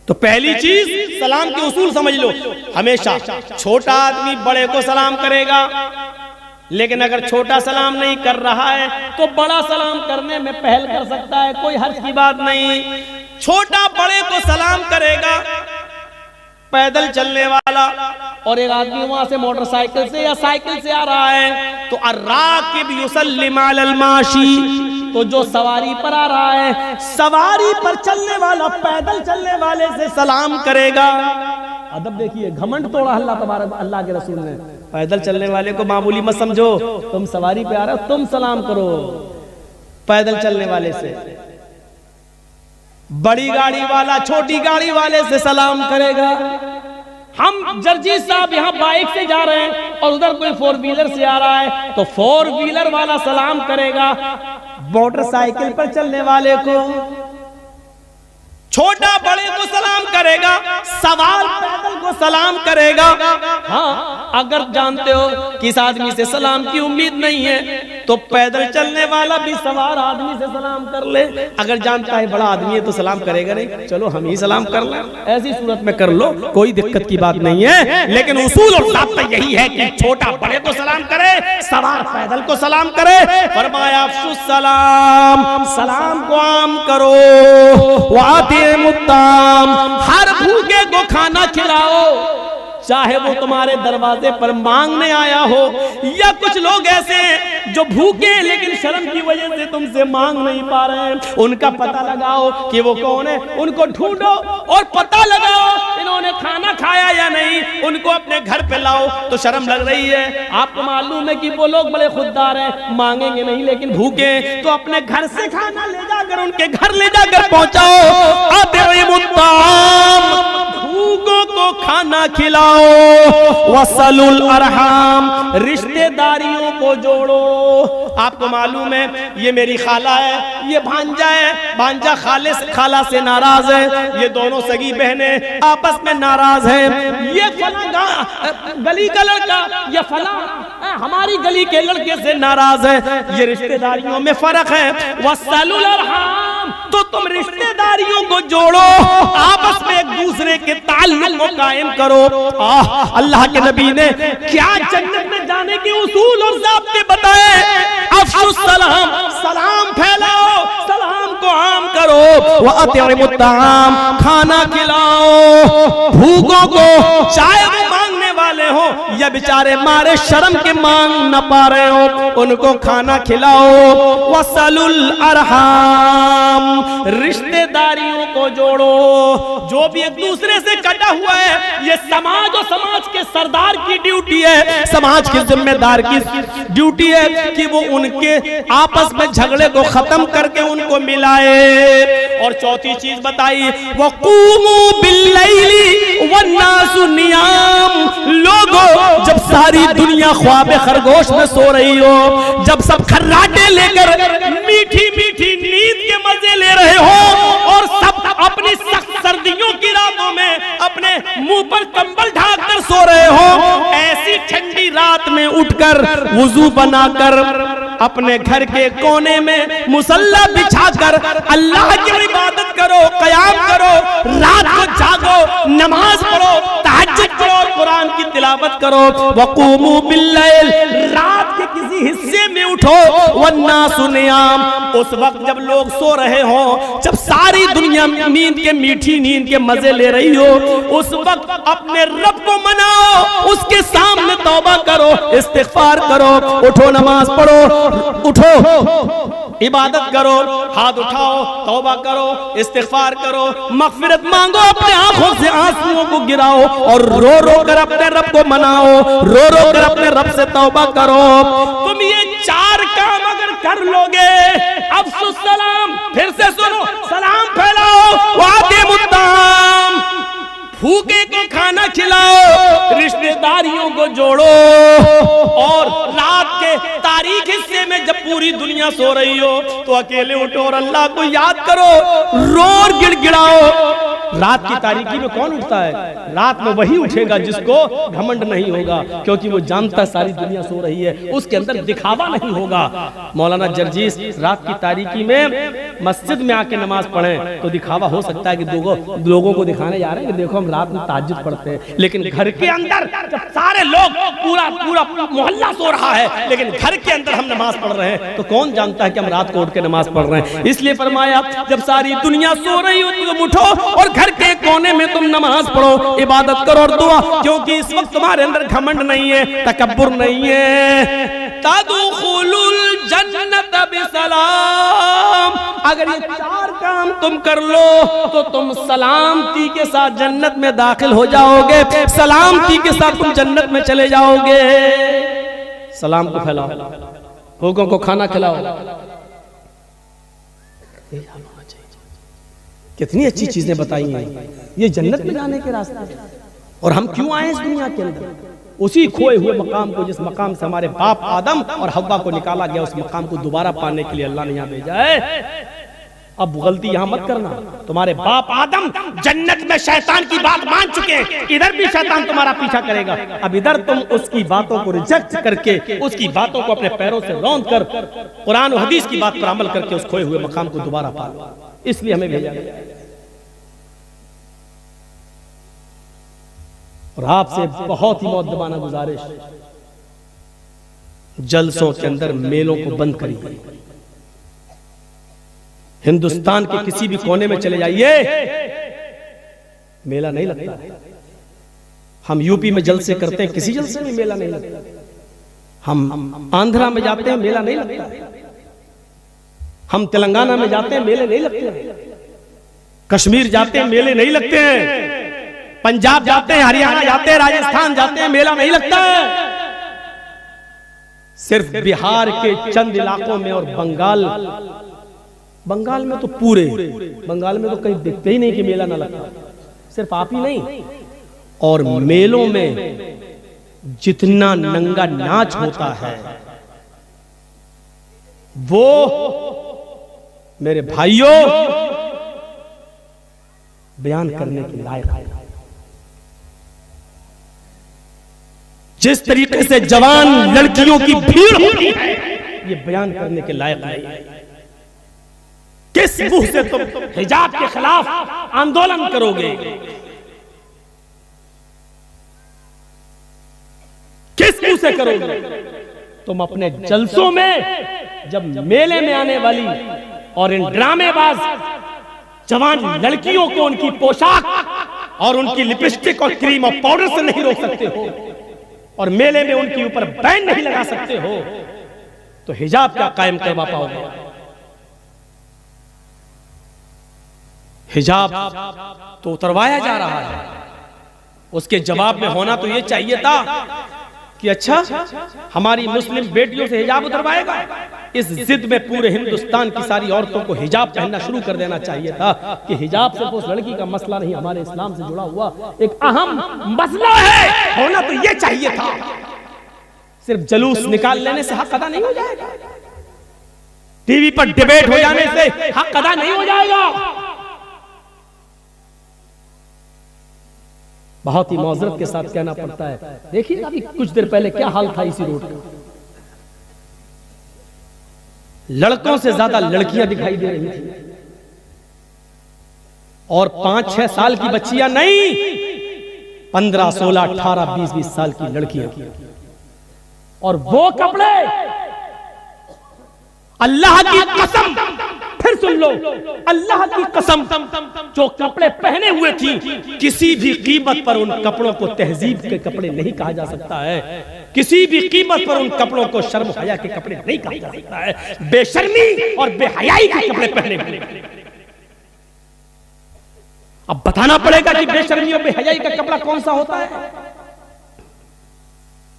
तो पहली चीज सलाम के उसूल समझ लो। हमेशा छोटा आदमी बड़े को सलाम करेगा, लेकिन अगर छोटा सलाम नहीं कर रहा है तो बड़ा सलाम करने में पहल कर सकता है, कोई हर्ज की बात नहीं। छोटा बड़े को सलाम करेगा। पैदल चलने वाला और एक आदमी वहां से मोटरसाइकिल से या साइकिल से आ रहा है तो अर्राकिब युसल्लिम अलल माशी, तो जो सवारी पर आ रहा है, सवारी पर चलने वाला पैदल चलने वाले से सलाम करेगा। अदब देखिए, घमंड तोड़ा अल्लाह तबारक, अल्लाह के रसूल ने। पैदल चलने वाले को मामूली मत समझो, तुम सवारी पे आ रहे हो तुम सलाम करो पैदल चलने वाले से। बड़ी गाड़ी वाला छोटी गाड़ी वाले से सलाम करेगा। हम जरजीत साहब यहाँ बाइक से जा रहे हैं और उधर कोई फोर व्हीलर से आ रहा है तो फोर व्हीलर वाला सलाम करेगा मोटरसाइकिल पर चलने वाले को। छोटा बड़े को सलाम करेगा, सवार पैदल को सलाम करेगा। हाँ अगर जानते हो कि इस आदमी से सलाम की उम्मीद नहीं है तो पैदल चलने वाला भी सवार आदमी से सलाम कर ले। अगर जानता है बड़ा आदमी है तो सलाम करेगा नहीं, चलो हम ही सलाम कर लें, ऐसी सूरत में कर लो, कोई दिक्कत की बात नहीं है। लेकिन उसूल और ज़ाब्ता यही है कि छोटा बड़े को सलाम करे, सवार पैदल को सलाम करे। फरमाया अफ़शु सलाम, सलाम को आम करो। मुत्ताम, हर भूखे को खाना खिलाओ, चाहे वो तुम्हारे दरवाजे पर मांगने आया हो या कुछ लोग ऐसे हैं जो भूखे हैं लेकिन शर्म की वजह से तुमसे मांग नहीं पा रहे हैं। उनका पता लगाओ कि वो कौन है, उनको ढूंढो और पता लगाओ इन्होंने खाना खाया या नहीं, उनको अपने घर पे लाओ। तो शर्म लग रही है, आपको मालूम है कि वो लोग बड़े खुददार हैं, मांगेंगे नहीं लेकिन भूखे हैं, तो अपने घर से खाना ले जाकर उनके घर ले जाकर पहुंचाओ। भूखों को खाना खिलाओ। वसलुल अरहाम, रिश्तेदारियों को जोड़ो। आपको मालूम है ये मेरी खाला है, ये भांजा है, भांजा खाला से नाराज है, ये दोनों सगी बहनें आपस में नाराज हैं, ये फला गली का लड़का, ये फला हमारी गली के लड़के से नाराज है। ये रिश्तेदारियों में फर्क है। वसलुल अरहाम, तो तुम रिश्तेदारियों को जोड़ो, आपस में एक दूसरे के ताल्लुक को कायम करो। अल्लाह के नबी ने क्या जन्नत में जाने के उसूल और ज़ाब्ते बताए। अफ़शुस सलाम, सलाम फैलाओ, सलाम को आम करो। व अतिमुत ताम, खाना खिलाओ भूखों को, चाहे वो मांगने वाले हो या बेचारे मारे शर्म के मांग न पा रहे हो, उनको खाना खिलाओ। वसलुल अरहाम, रिश्तेदारियों को जोड़ो। जो भी एक दूसरे से कटा हुआ है, ये समाज और समाज के सरदार की ड्यूटी है, समाज के जिम्मेदार की ड्यूटी है कि वो उनके आपस में झगड़े को खत्म करके उनको मिलाए। और चौथी चीज बताई, वक़ूमू बिल्लैली वन्नासु नियाम, लोगों जब सारी दुनिया ख्वाबे खरगोश में सो रही हो, जब सब खर्राटे लेकर मीठी मीठी नींद के मजे ले रहे हो और सब अपनी सख्त सर्दियों की रातों में अपने मुंह पर कंबल ढाक कर सो रहे हो, ऐसी ठंडी रात में उठकर वुजू बनाकर अपने घर के कोने में मुसल्ला बिछाकर अल्लाह की इबादत करो, क़याम करो, रात को जागो, नमाज पढ़ो, तहज्जुद पढ़ो, कुरान की तिलावत करो। वक़ूमू बिल्लैल, रात के किसी हिस्से में उठो। वन्नासु नियाम, उस वक्त जब लोग सो रहे हो, जब सारी दुनिया नींद के मीठी नींद के मजे ले रही हो, उस वक्त अपने रब को मनाओ, उसके सामने तौबा करो, इस्तिग़फ़ार करो, उठो नमाज पढ़ो, उठो इबादत करो, हाथ उठाओ, तौबा करो, इस्तिग़फ़ार करो, मग़फ़िरत मांगो, अपने आंखों से आंसुओं को गिराओ और रो रो कर अपने रब को मनाओ, रो रो कर अपने रब से तौबा करो। तुम ये चार काम अगर कर लोगे, अफ़शुस सलाम, फिर से सुनो, सलाम फैलाओ, वातिमुत ताम, भूखे को खाना खिलाओ, रिश्तेदारियों को जोड़ो, और रात के तारीख हिस्से में जब पूरी दुनिया सो रही हो तो अकेले उठो और अल्लाह को याद करो, रो और गिड़गिड़ाओ। रात की तारीकी में कौन उठता है? रात में वही उठेगा जिसको घमंड नहीं होगा, क्योंकि वो जानता सारी दुनिया सो रही है, उसके अंदर दिखावा नहीं होगा। मौलाना जर्जीस रात की तारीकी में मस्जिद में आके नमाज पढ़ें तो दिखावा हो सकता है कि लोगों को दिखाने जा रहे हैं कि देखो हम रात में तहज्जुद पढ़ते हैं, लेकिन घर के अंदर जब सारे लोग पूरा मोहल्ला सो रहा है लेकिन घर के अंदर हम नमाज पढ़ रहे हैं, तो कौन जानता है कि हम रात को उठ के नमाज पढ़ रहे हैं। इसलिए फरमाया जब सारी दुनिया सो रही हो तो तुम उठो और घर के कोने में तुम नमाज पढ़ो, इबादत करो और दुआ, क्योंकि इस वक्त तुम्हारे अंदर घमंड नहीं है, तकब्बुर नहीं है। तदखुलुल जन्नत बिसलाम, अगर ये चार काम तुम कर लो तो तुम सलामती के साथ जन्नत में दाखिल हो जाओगे, सलामती के साथ तुम जन्नत में चले जाओगे। सलाम को फैलाओ, भूखों को खाना खिलाओ। कितनी अच्छी चीजें बताई हैं, ये जन्नत में जाने के रास्ते। और हम क्यों आए इस दुनिया के अंदर? उसी खोए हुए मकाम को, जिस मकाम से हमारे बाप आदम और हव्वा को निकाला गया, उस मकाम को दोबारा पाने के लिए अल्लाह ने यहाँ भेजा है। अब गलती यहाँ मत करना, तुम्हारे बाप आदम जन्नत में शैतान की बात मान चुके हैं, इधर भी शैतान तुम्हारा पीछा करेगा। अब इधर तुम उसकी बातों को रिजेक्ट करके, उसकी बातों को अपने पैरों से रौंद कर कुरान और हदीस की बात पर अमल करके उस खोए हुए मकाम को दोबारा पा लो, इसलिए हमें भेजा गया। और आपसे बहुत ही मुअद्दबाना गुजारिश, जलसों के अंदर मेलों को बंद करिए। हिंदुस्तान के किसी भी कोने में चले जाइए, मेला नहीं लगता है। हम यूपी में जलसे करते हैं, किसी जलसे में मेला नहीं लगता। हम आंध्रा में जाते हैं, मेला नहीं लगता। हम तेलंगाना में जाते हैं, मेले नहीं लगते। कश्मीर जाते हैं, मेले नहीं लगते हैं। पंजाब जाते हैं, हरियाणा जाते हैं, राजस्थान जाते हैं, मेला नहीं लगता है। सिर्फ बिहार के चंद इलाकों में और बंगाल में तो पूरे बंगाल में तो कहीं दिखते ही नहीं कि मेला ना लगता। सिर्फ आप ही नहीं, और मेलों में जितना नंगा नाच होता है वो मेरे भाइयों बयान करने के लायक है। जिस तरीके से जवान लड़कियों की भीड़ होती है, ये बयान करने के लायक नहीं। किस मुंह से तुम हिजाब के खिलाफ आंदोलन करोगे? किस मुंह से करोगे? तुम अपने जलसों में, जब मेले में आने वाली और इन ड्रामेबाज जवान लड़कियों को उनकी पोशाक और उनकी लिपस्टिक और क्रीम और पाउडर से नहीं रोक सकते हो, और मेले में उनके ऊपर बैन नहीं लगा सकते हो, तो हिजाब क्या कायम करवा पाओगे? हिजाब तो उतरवाया जा रहा है। उसके जवाब में होना तो यह चाहिए था कि अच्छा, हमारी मुस्लिम बेटियों से हिजाब उतरवाएगा। इस जिद में पूरे हिंदुस्तान की सारी औरतों को हिजाब पहनना शुरू कर देना चाहिए था कि हिजाब सिर्फ उस लड़की का मसला नहीं, हमारे इस्लाम से जुड़ा हुआ एक अहम मसला है। होना तो यह चाहिए था। सिर्फ जलूस निकाल लेने से हक अदा नहीं हो जाएगा, टीवी पर डिबेट हो जाने से हक अदा नहीं हो जाएगा। बहुत ही मौजरत के साथ कहना पड़ता है। देखिए अभी कुछ देर पहले क्या हाल था इसी रोड का। लड़कों से ज्यादा लड़कियां दिखाई दे रही थी, और 5-6 साल की बच्चियां नहीं, 15, 16, 18, 20 साल की लड़कियां, और वो कपड़े, अल्लाह की कसम, फिर सुन लो, अल्लाह की कसम, जो कपड़े पहने हुए थी, किसी भी कीमत पर उन कपड़ों को तहजीब के कपड़े नहीं कहा जा सकता है। किसी भी कीमत पर उन कपड़ों को शर्म हया के कपड़े नहीं कहा जा सकता है। बेशर्मी और बेहयाई के कपड़े पहने हुए। अब बताना पड़ेगा कि बेशर्मी और बेहयाई का कपड़ा कौन सा होता है।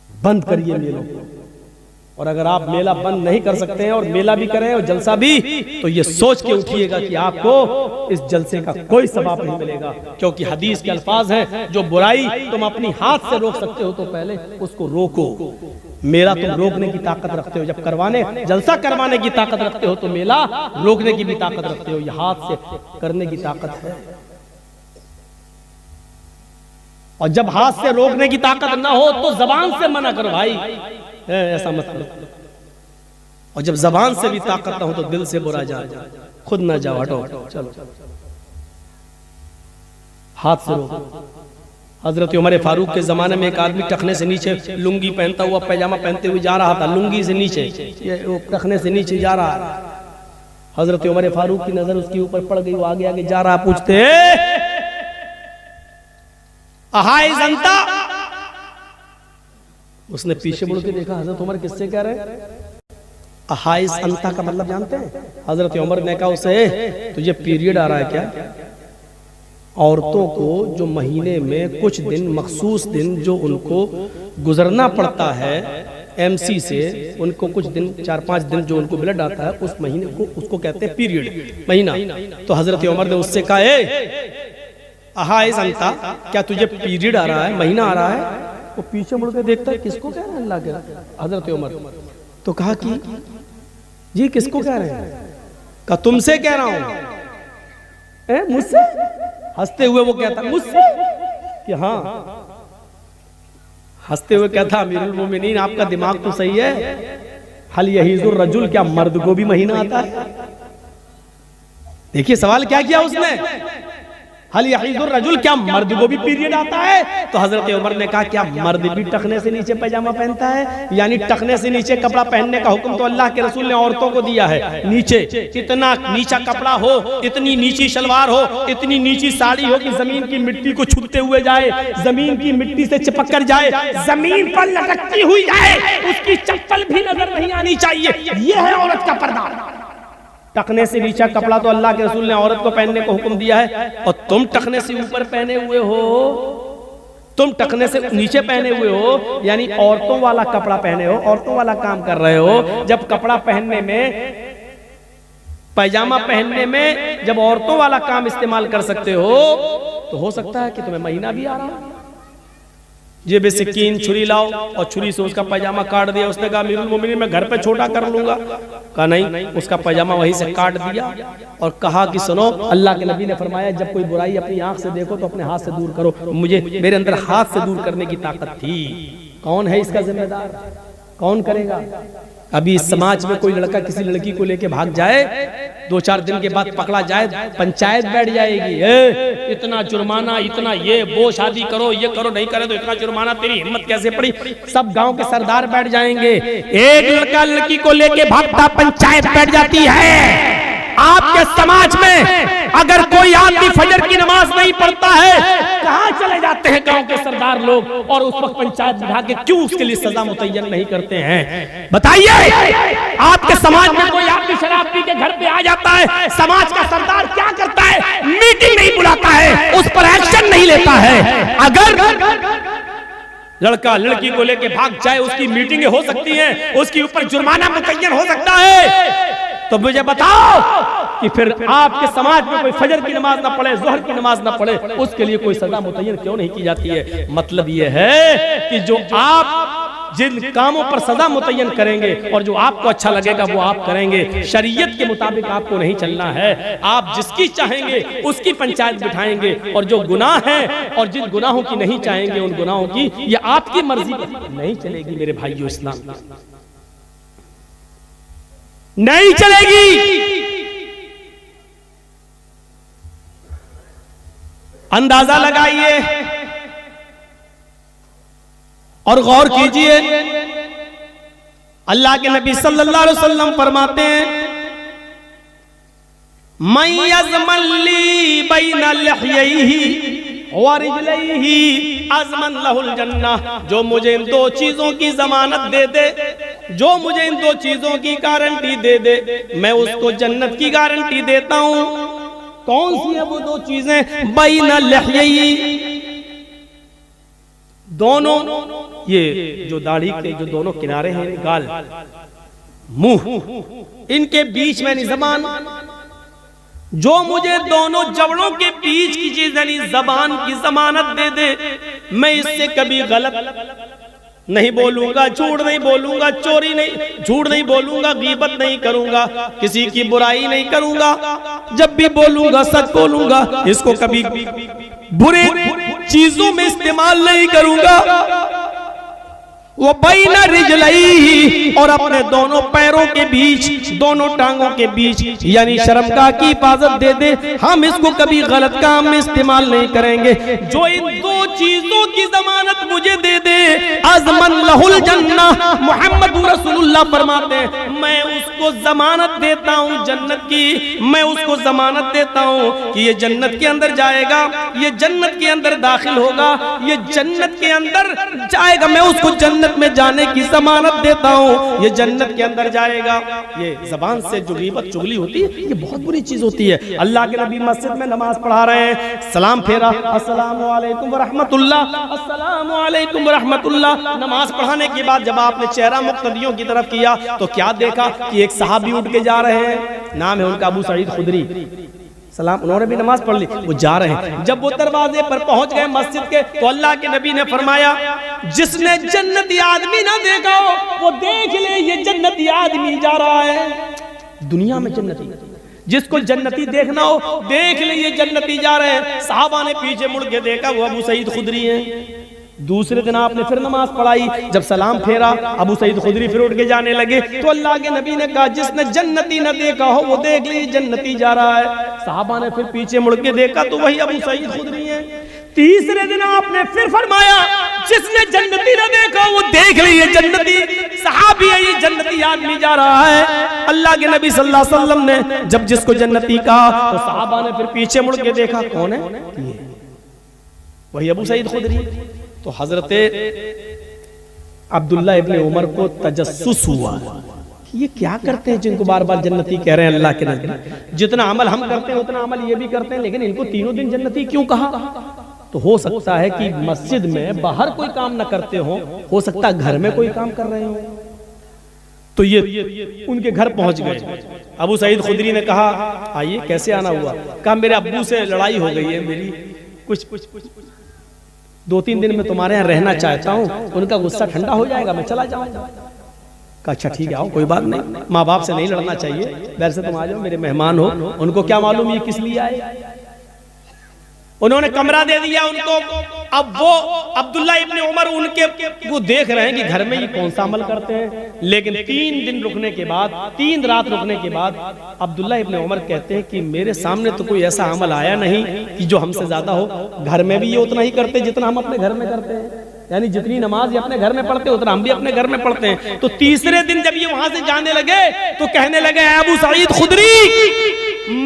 बंद करिए मेलों को, और अगर आप मेला बंद नहीं कर सकते हैं और मेला भी करें और जलसा भी, तो ये सोच के उठिएगा कि आपको इस जलसे का कोई सवाब नहीं मिलेगा। क्योंकि हदीस के अल्फाज हैं, जो बुराई तुम अपनी हाथ से रोक सकते हो तो पहले उसको रोको। मेला तुम रोकने की ताकत रखते हो, जब करवाने, जलसा करवाने की ताकत रखते हो तो मेला रोकने की भी ताकत रखते हो। ये हाथ से करने की ताकत है, और जब हाथ से रोकने की ताकत ना हो तो जबान से मना करो भाई, ऐसा मत करो। और जब जबान से भी ताकत ना हो तो दिल से बुरा जाए, खुद ना जाओ, हटो, चलो हाथ से रोको। हजरत उमर फारूक के जमाने में एक आदमी टखने से नीचे लुंगी पहनता हुआ, पैजामा पहनते हुए जा रहा था, लुंगी से नीचे, ये टखने से नीचे जा रहा है। हजरत उमर फारूक की नजर उसके ऊपर पड़ गई, वो आगे आगे जा रहा, पूछते हाय जनता। उसने पीछे मुड़ के देखा, हजरत उमर किससे कह रहे हैं? अहाइस अंता का मतलब जानते हैं? हजरत उमर ने कहा उसे, तुझे पीरियड आ रहा है क्या? औरतों को जो महीने में कुछ दिन, मखसूस दिन जो उनको गुजरना पड़ता है एमसी से, उनको कुछ दिन, 4-5 दिन जो उनको ब्लड आता है, उस महीने को उसको कहते हैं पीरियड, महीना। तो हजरत उमर ने उससे कहा, अहाइस अंता, क्या तुझे पीरियड आ रहा है, महीना आ रहा है? वो पीछे मुड़ के देखता है, किसको कह रहे हैं अल्लाह के हजरत उमर? तो कहा कि जी किसको कह रहे हैं? कहा तुमसे कह रहा हूं। मुझसे? हंसते हुए वो कहता मुझसे कि हाँ। हंसते हुए कहता, अमीरुल मोमिनीन आपका दिमाग तो सही है, हल यहीजुर रजुल, क्या मर्द को भी महीना आता है? देखिए सवाल क्या किया उसने, हल यहीजुर रजुल, क्या मर्द को भी पीरियड आता है? तो हजरत उमर ने कहा, क्या मर्द भी टखने से नीचे पैजामा पहनता है? यानी टखने से नीचे कपड़ा पहनने का हुक्म तो अल्लाह के रसूल ने औरतों को दिया है। नीचे इतना नीचा कपड़ा हो, इतनी नीची शलवार हो, इतनी नीची साड़ी हो कि जमीन की मिट्टी को छूते हुए जाए, जमीन की मिट्टी से चिपक कर जाए, जमीन पर लटकती हुई जाए, उसकी चप्पल भी नजर नहीं आनी चाहिए। यह है औरत का पर्दा। टखने से नीचा कपड़ा तो अल्लाह के रसूल ने औरत को पहनने को हुक्म दिया है, और तुम टखने से ऊपर पहने हुए हो, तुम टखने से नीचे पहने हुए हो, यानी औरतों वाला कपड़ा पहने हो, औरतों वाला काम कर रहे हो। जब कपड़ा पहनने में, पैजामा पहनने में जब औरतों वाला काम इस्तेमाल कर सकते हो, तो हो सकता है कि तुम्हें महीना भी आ रहा हो। जेब से कीन छुरी लाओ, और छुरी से उसका पैजामा काट दिया। उसने कहा अमीरुल मोमिनीन मैं घर पे छोटा कर लूंगा। कहा नहीं, उसका पैजामा वहीं से काट दिया, और कहा कि सुनो, अल्लाह के नबी ने फरमाया जब कोई बुराई अपनी आंख से देखो तो अपने हाथ से दूर करो। मुझे, मेरे अंदर हाथ से दूर करने की ताकत थी, कौन है इसका जिम्मेदार, कौन करेगा? अभी इस समाज में कोई लड़का किसी लड़की को लेके भाग जाए, 2-4 दिन के बाद पकड़ा जाए, पंचायत बैठ जाएगी, इतना जुर्माना, इतना ये वो, शादी करो, ये करो, नहीं करे तो इतना जुर्माना, तेरी हिम्मत कैसे पड़ी? सब गांव के सरदार बैठ जाएंगे। एक लड़का लड़की को लेके भागता, पंचायत बैठ जाती है। आपके समाज में अगर कोई आदमी फजर की नमाज नहीं पढ़ता है, कहां चले जाते हैं गांव के सरदार लोग, और उस वक्त पंचायत बिठा के क्यों उसके लिए सजा मुतय्यन नहीं करते हैं? बताइए। आपके समाज में कोई आदमी शराब पी के घर पे आ जाता है, समाज का सरदार क्या करता है? मीटिंग नहीं बुलाता है, उस पर एक्शन नहीं लेता है। अगर लड़का लड़की को लेके भाग जाए, उसकी मीटिंगें हो सकती हैं, उसके ऊपर जुर्माना मुतय्यन हो सकता है, तो मुझे बताओ कि फिर आपके समाज में कोई फजर की नमाज ना पढ़े, जोहर की नमाज ना पढ़े, उसके लिए कोई सजा मुतय्यन क्यों नहीं की जाती है? मतलब ये है कि जो आप जिन कामों पर सजा मुतय्यन करेंगे और जो आपको अच्छा लगेगा वो आप करेंगे, शरीयत के मुताबिक आपको नहीं चलना है। आप जिसकी चाहेंगे उसकी पंचायत बिठाएंगे, और जो गुनाह है और जिन गुनाहों की नहीं चाहेंगे उन गुनाहों की ये आपकी मर्जी पर नहीं चलेगी। मेरे भाइयों, इस्लाम नहीं चलेगी। अंदाजा लगाइए और गौर कीजिए। अल्लाह के नबी सल्लल्लाहु अलैहि वसल्लम फरमाते हैं, मैं यज़मल्ली बैन लहयैहि व रिजलैहि अज़मन लहुल जन्नह। जो मुझे इन 2 चीजों की जमानत दे दे, जो मुझे इन 2 चीजों की गारंटी दे दे, मैं उसको जन्नत की गारंटी देता हूं। कौन सी है वो 2 चीजें? बैन लहयैहि, दोनों ये जो दाढ़ी के जो दोनों किनारे हैं, गाल, मुंह, इनके बीच में यानी जबान, जो मुझे दोनों जबड़ों के बीच की चीज यानी जबान की जमानत दे दे, मैं इससे कभी गलत नहीं बोलूंगा, झूठ नहीं बोलूंगा, चोरी नहीं, झूठ नहीं बोलूंगा, गीबत नहीं करूंगा, किसी की बुराई नहीं करूंगा, जब भी बोलूंगा सच बोलूंगा, इसको कभी बुरे चीजों में इस्तेमाल नहीं करूंगा। वो बैन रिजलैहि, और अपने दोनों पैरों के बीच, दोनों टांगों के बीच यानी शर्मगाह की हिफाजत दे दे, हम इसको कभी गलत काम में इस्तेमाल नहीं करेंगे। जो इन 2 चीजों की जमानत मुझे दे दे, अज़मन लहुल जन्नह, मोहम्मद रसूलुल्लाह फरमाते हैं, मैं उसको जमानत देता हूँ जन्नत की, मैं उसको जमानत देता हूँ कि ये जन्नत के अंदर जाएगा, ये जन्नत के अंदर दाखिल होगा, ये जन्नत के अंदर जाएगा, मैं उसको जन्नत में जाने की जमानत देता हूँ, ये जन्नत के अंदर जाएगा। ये जबान से जो गीबत चुगली होती है, ये बहुत बुरी चीज होती है। अल्लाह के नबी मस्जिद में नमाज पढ़ा रहे हैं, सलाम फेरा, अस्सलामु अलैकुम व रहमतुल्लाह, अस्सलामु अलैकुम व रहमतुल्लाह। नमाज पढ़ाने के बाद जब आपने चेहरा मुक्तदियों की तरफ किया तो क्या देखा कि एक सहाबी उठ के जा रहे हैं, नाम है उनका अबू सईद खुदरी, सलाम, उन्होंने भी नमाज पढ़ ली, वो जा रहे हैं। जब वो दरवाजे पर पहुंच गए मस्जिद के, तो अल्लाह के नबी ने फरमाया, जिसने जन्नती आदमी ना देखा हो वो देख ले, ये जन्नती आदमी जा रहा है। दुनिया में जन्नती, जिसको जन्नती देखना हो देख ले, ये जन्नती जा रहे हैं। सहाबा ने पीछे मुड़ के देखा, वो अबू सईद खुदरी हैं। दूसरे दिन आपने फिर नमाज पढ़ाई, जब सलाम फेरा, अबू सईद खुदरी फिर उठ के जाने लगे, तो अल्लाह के नबी ने कहा, जिसने जन्नती न देखा हो वो देख ले, जन्नती जा रहा है। साहबा ने फिर पीछे मुड़ के देखा तो वही अबू सईद खुदरी हैं। तीसरे दिन आपने फिर फरमाया, जिसने जन्नती न देखा वो देख ले, ये जन्नती सहाबी है, ये जन्नती आदमी जा रहा है। अल्लाह के नबी सल्लल्लाहु अलैहि वसल्लम ने जब जिसको जन्नती कहा तो साहबा ने फिर पीछे मुड़ के देखा, कौन है? वही अबू सईद खुदरी। तो हजरते अब्दुल्ला इब्ने उमर को तजस्सुस हुआ, ये क्या करते हैं जिनको बार बार जन्नती कह रहे हैं अल्लाह के नबी। जितना अमल हम करते हैं उतना अमल ये भी करते हैं, लेकिन इनको तीनों दिन जन्नती क्यों कहा? तो हो सकता है कि मस्जिद में बाहर कोई काम ना करते हो सकता है घर में कोई काम कर रहे हो। तो ये उनके घर पहुंच गए। अबू सईद खुदरी ने कहा, आइए, कैसे आना हुआ? कहा, मेरे अब्बू से लड़ाई हो गई है मेरी, कुछ 2-3 दिन में तुम्हारे यहाँ रहना चाहता हूँ, उनका गुस्सा ठंडा हो जाएगा, मैं चला जाऊंगा। कहा, अच्छा ठीक है, आओ, कोई बात नहीं, माँ बाप से नहीं लड़ना चाहिए, वैसे तुम आ जाओ, मेरे मेहमान हो, उनको क्या मालूम ये किस लिए आए। उन्होंने कमरा दे दिया उनको। अब वो अब्दुल्ला इब्ने उमर उनके वो देख रहे हैं कि घर में ये कौन सा अमल करते हैं। लेकिन 3 दिन रुकने के बाद, 3 रात रुकने के बाद अब्दुल्ला इब्ने उमर कहते हैं कि मेरे सामने तो कोई ऐसा अमल आया नहीं कि जो हमसे ज्यादा हो। घर में भी ये उतना ही करते जितना हम अपने घर में करते हैं, यानी जितनी नमाज ये अपने घर में पढ़ते उतना हम भी अपने घर में पढ़ते हैं। तो तीसरे दिन जब ये वहां से जाने लगे तो कहने लगे अबू सईद खुदरी,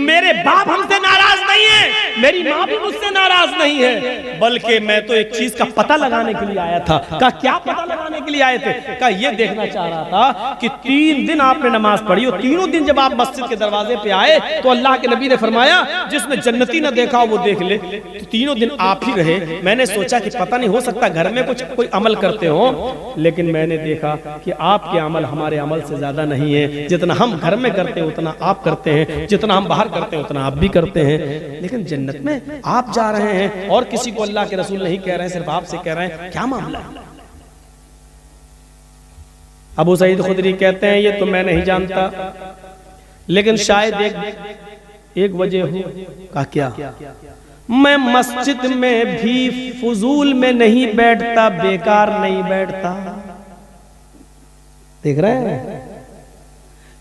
मेरे बाप हमसे नाराज नहीं है, मेरी माँ भी मुझसे नाराज नहीं है, बल्कि मैं तो एक चीज का पता लगाने के लिए आया था। कहा क्या पता लगाने के लिए आए थे? कहा ये देखना चाह रहा था कि 3 दिन आपने नमाज पढ़ी और तीनों दिन जब आप मस्जिद के दरवाजे पे आए तो अल्लाह के नबी ने फरमाया जिसने जन्नती न देखा वो देख ले। तो तीनों दिन आप ही रहे। मैंने सोचा कि पता नहीं हो सकता घर में कुछ कोई अमल करते हो, लेकिन मैंने देखा कि आपके अमल हमारे अमल से ज्यादा नहीं है। जितना हम घर में करते हैं उतना आप करते हैं, जितना हम बाहर करते हैं उतना आप भी करते हैं, लेकिन जन्नत में आप जा रहे हैं और किसी को अल्लाह के रसूल नहीं कह रहे हैं, सिर्फ आपसे कह रहे हैं। क्या मामला है? अबू सईद खुदरी कहते हैं ये तो मैं नहीं जानता, लेकिन शायद एक वजह हो। कहा क्या? मैं मस्जिद में भी फजूल में नहीं बैठता, बेकार नहीं बैठता। देख रहे हैं,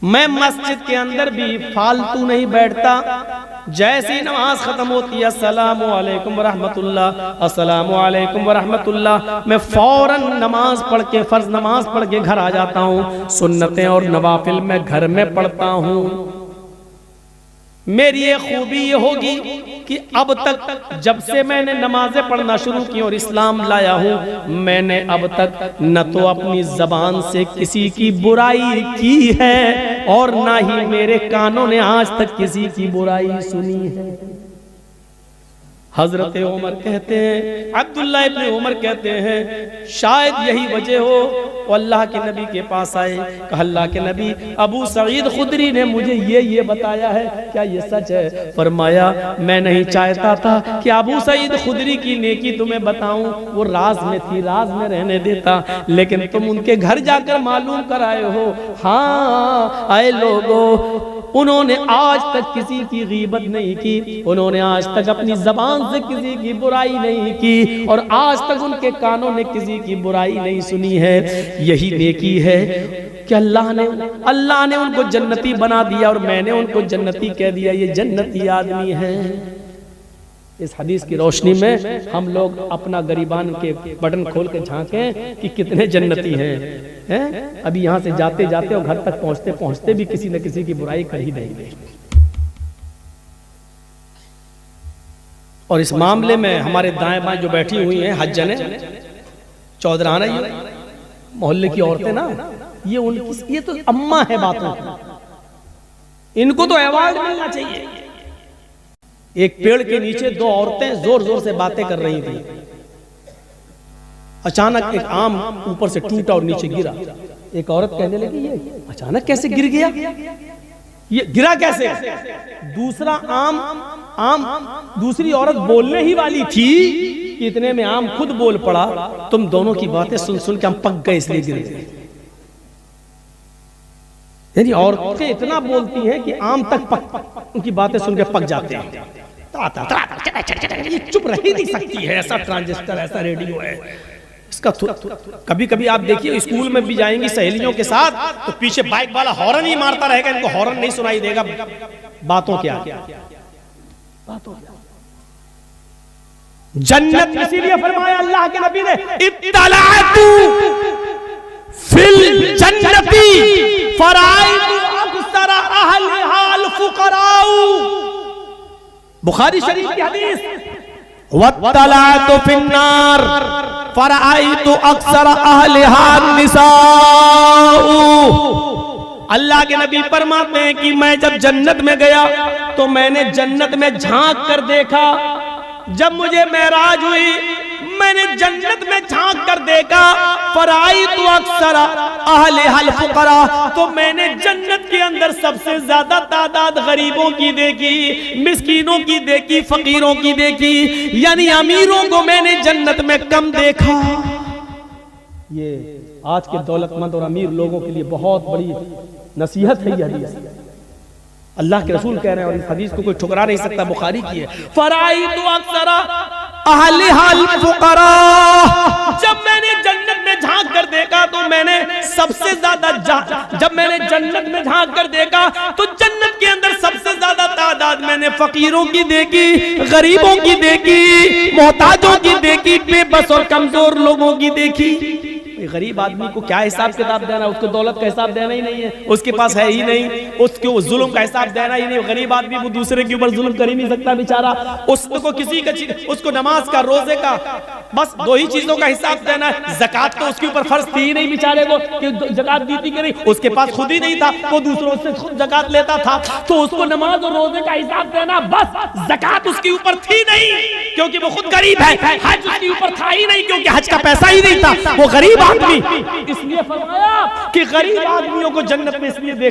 मैं मस्जिद के अंदर भी फालतू नहीं बैठता। जैसे ही नमाज खत्म होती है अस्सलामु अलैकुम व रहमतुल्लाह, अस्सलामु अलैकुम व रहमतुल्लाह, मैं फौरन नमाज पढ़ के, फर्ज नमाज पढ़ के घर आ जाता हूँ। सुन्नतें और नवाफिल मैं घर में पढ़ता हूँ। मेरी ये खूबी ये होगी कि अब तक जब से मैंने नमाजें पढ़ना शुरू की और इस्लाम लाया हूँ, मैंने अब तक न तो अपनी जबान से किसी की बुराई की है और ना ही मेरे कानों ने आज तक किसी की बुराई सुनी है। हजरत उमर कहते हैं, अब्दुल्ला इब्ने उमर कहते हैं शायद यही वजह हो। वो अल्लाह के नबी के पास आए, कहा अल्लाह के नबी अबू सईद खुदरी ने मुझे ये बताया है, क्या ये सच है? फरमाया मैं नहीं चाहता था कि अबू सईद खुदरी की नेकी तुम्हें बताऊं, वो राज में थी, राज में रहने देता, लेकिन तुम उनके घर जाकर मालूम कर आए हो। हाँ आए लोगों, उन्होंने आज तक किसी की गीबत नहीं की, उन्होंने आज तक अपनी जबान से किसी की बुराई नहीं की और आज तक उनके कानों ने किसी की बुराई नहीं सुनी है। यही नेकी है कि अल्लाह ने उनको जन्नती बना दिया और मैंने उनको जन्नती कह दिया। ये जन्नती आदमी है। इस हदीस की रोशनी में हम लोग अपना गरीबान के बटन खोल के झांकें कि कितने जन्नती हैं। अभी यहाँ से जाते जाते और घर तक पहुँचते पहुँचते भी किसी न किसी की बुराई कर ही देंगे। और इस मामले में हमारे दाएं बाएं जो बैठी हुई हैं हज्जने चौधराना, ये मोहल्ले की औरतें ना, ये उनकी ये तो अम्मा है बातों की, इनको तो अवार्ड मिलना चाहिए। एक पेड़ के नीचे 2 औरतें जोर जोर से बातें कर रही थी। अचानक एक आम ऊपर से टूटा और नीचे गिरा। एक औरत कहने लगी ये अचानक कैसे गिर गया, ये गिरा कैसे? दूसरा आम दूसरी औरत बोलने ही वाली थी कि इतने में आम खुद बोल पड़ा, तुम दोनों की बातें सुन सुन के हम पक गए इसलिए गिर गए। यानी औरतें इतना बोलती हैं कि आम तक उनकी बातें सुन के पक जाते हैं। ये चुप रह ही नहीं सकती है, ऐसा ट्रांजिस्टर ऐसा रेडियो है इसका। कभी कभी आप देखिए स्कूल में भी जाएंगी सहेलियों के साथ तो पीछे बाइक वाला हॉर्न ही मारता रहेगा, इनको हॉर्न नहीं सुनाई देगा। बातों क्या जन्नत इसीलिए फरमाया अल्लाह के नबी ने इत्तलातु फिल जन्नती फराइतु अक्सर अहलिहा अल फुकराउ। बुखारी शरीफ की हदीस, वत्तलातु फिन्नार फराइतु अक्सर अहलिहा निसाउ। अल्लाह के नबी फरमाते हैं कि मैं जब जन्नत में गया तो मैंने जन्नत में झांक कर देखा। जब मुझे मेराज हुई मैंने जन्नत में झांक कर देखा, फराइतु अक्सर अहलिहल फुकरा, तो मैंने जन्नत के अंदर सबसे ज्यादा तादाद गरीबों की देखी, मिस्कीनों की देखी, फकीरों की देखी, यानी अमीरों को मैंने जन्नत में कम देखा। ये आज के दौलतमंद और अमीर लोगों के लिए बहुत बड़ी नसीहत है ये हदीस। अल्लाह के रसूल कह रहे हैं और इस हदीस को कोई ठुकरा नहीं सकता, बुखारी की है। फराई तो अक्सरा अहले हाल फुकरा, जब मैंने जन्नत में झांक कर देखा तो मैंने सबसे ज्यादा जब मैंने जन्नत में झांक कर देखा तो जन्नत के अंदर सबसे ज्यादा तादाद मैंने फकीरों की देखी, गरीबों की देखी, मोहताजों की देखी, बेबस और कमजोर लोगों की देखी। गरीब आदमी को क्या हिसाब किताब देना, उसको दौलत का हिसाब देना ही नहीं है, उसके पास है ही नहीं, उसको जुल्म का हिसाब देना ही नहीं। गरीब आदमी वो दूसरे के ऊपर जुल्म कर ही नहीं सकता बेचारा, उसको किसी का, उसको नमाज का, रोजे का, बस दो ही चीजों का हिसाब देना है। ज़कात तो उसके ऊपर फर्ज थी ही नहीं बेचारे को कि ज़कात दी थी कि नहीं, उसके पास खुद ही नहीं था, वो दूसरों से खुद ज़कात लेता था, तो उसको नमाज और रोजे का हिसाब देना, बस ज़कात उसके ऊपर थी नहीं क्योंकि वो खुद गरीब है, हज उसके ऊपर था ही नहीं क्योंकि हज का पैसा ही नहीं था, वो गरीब आदमी। इसलिए फरमाया कि गरीब आदमियों को जन्नत में इसलिए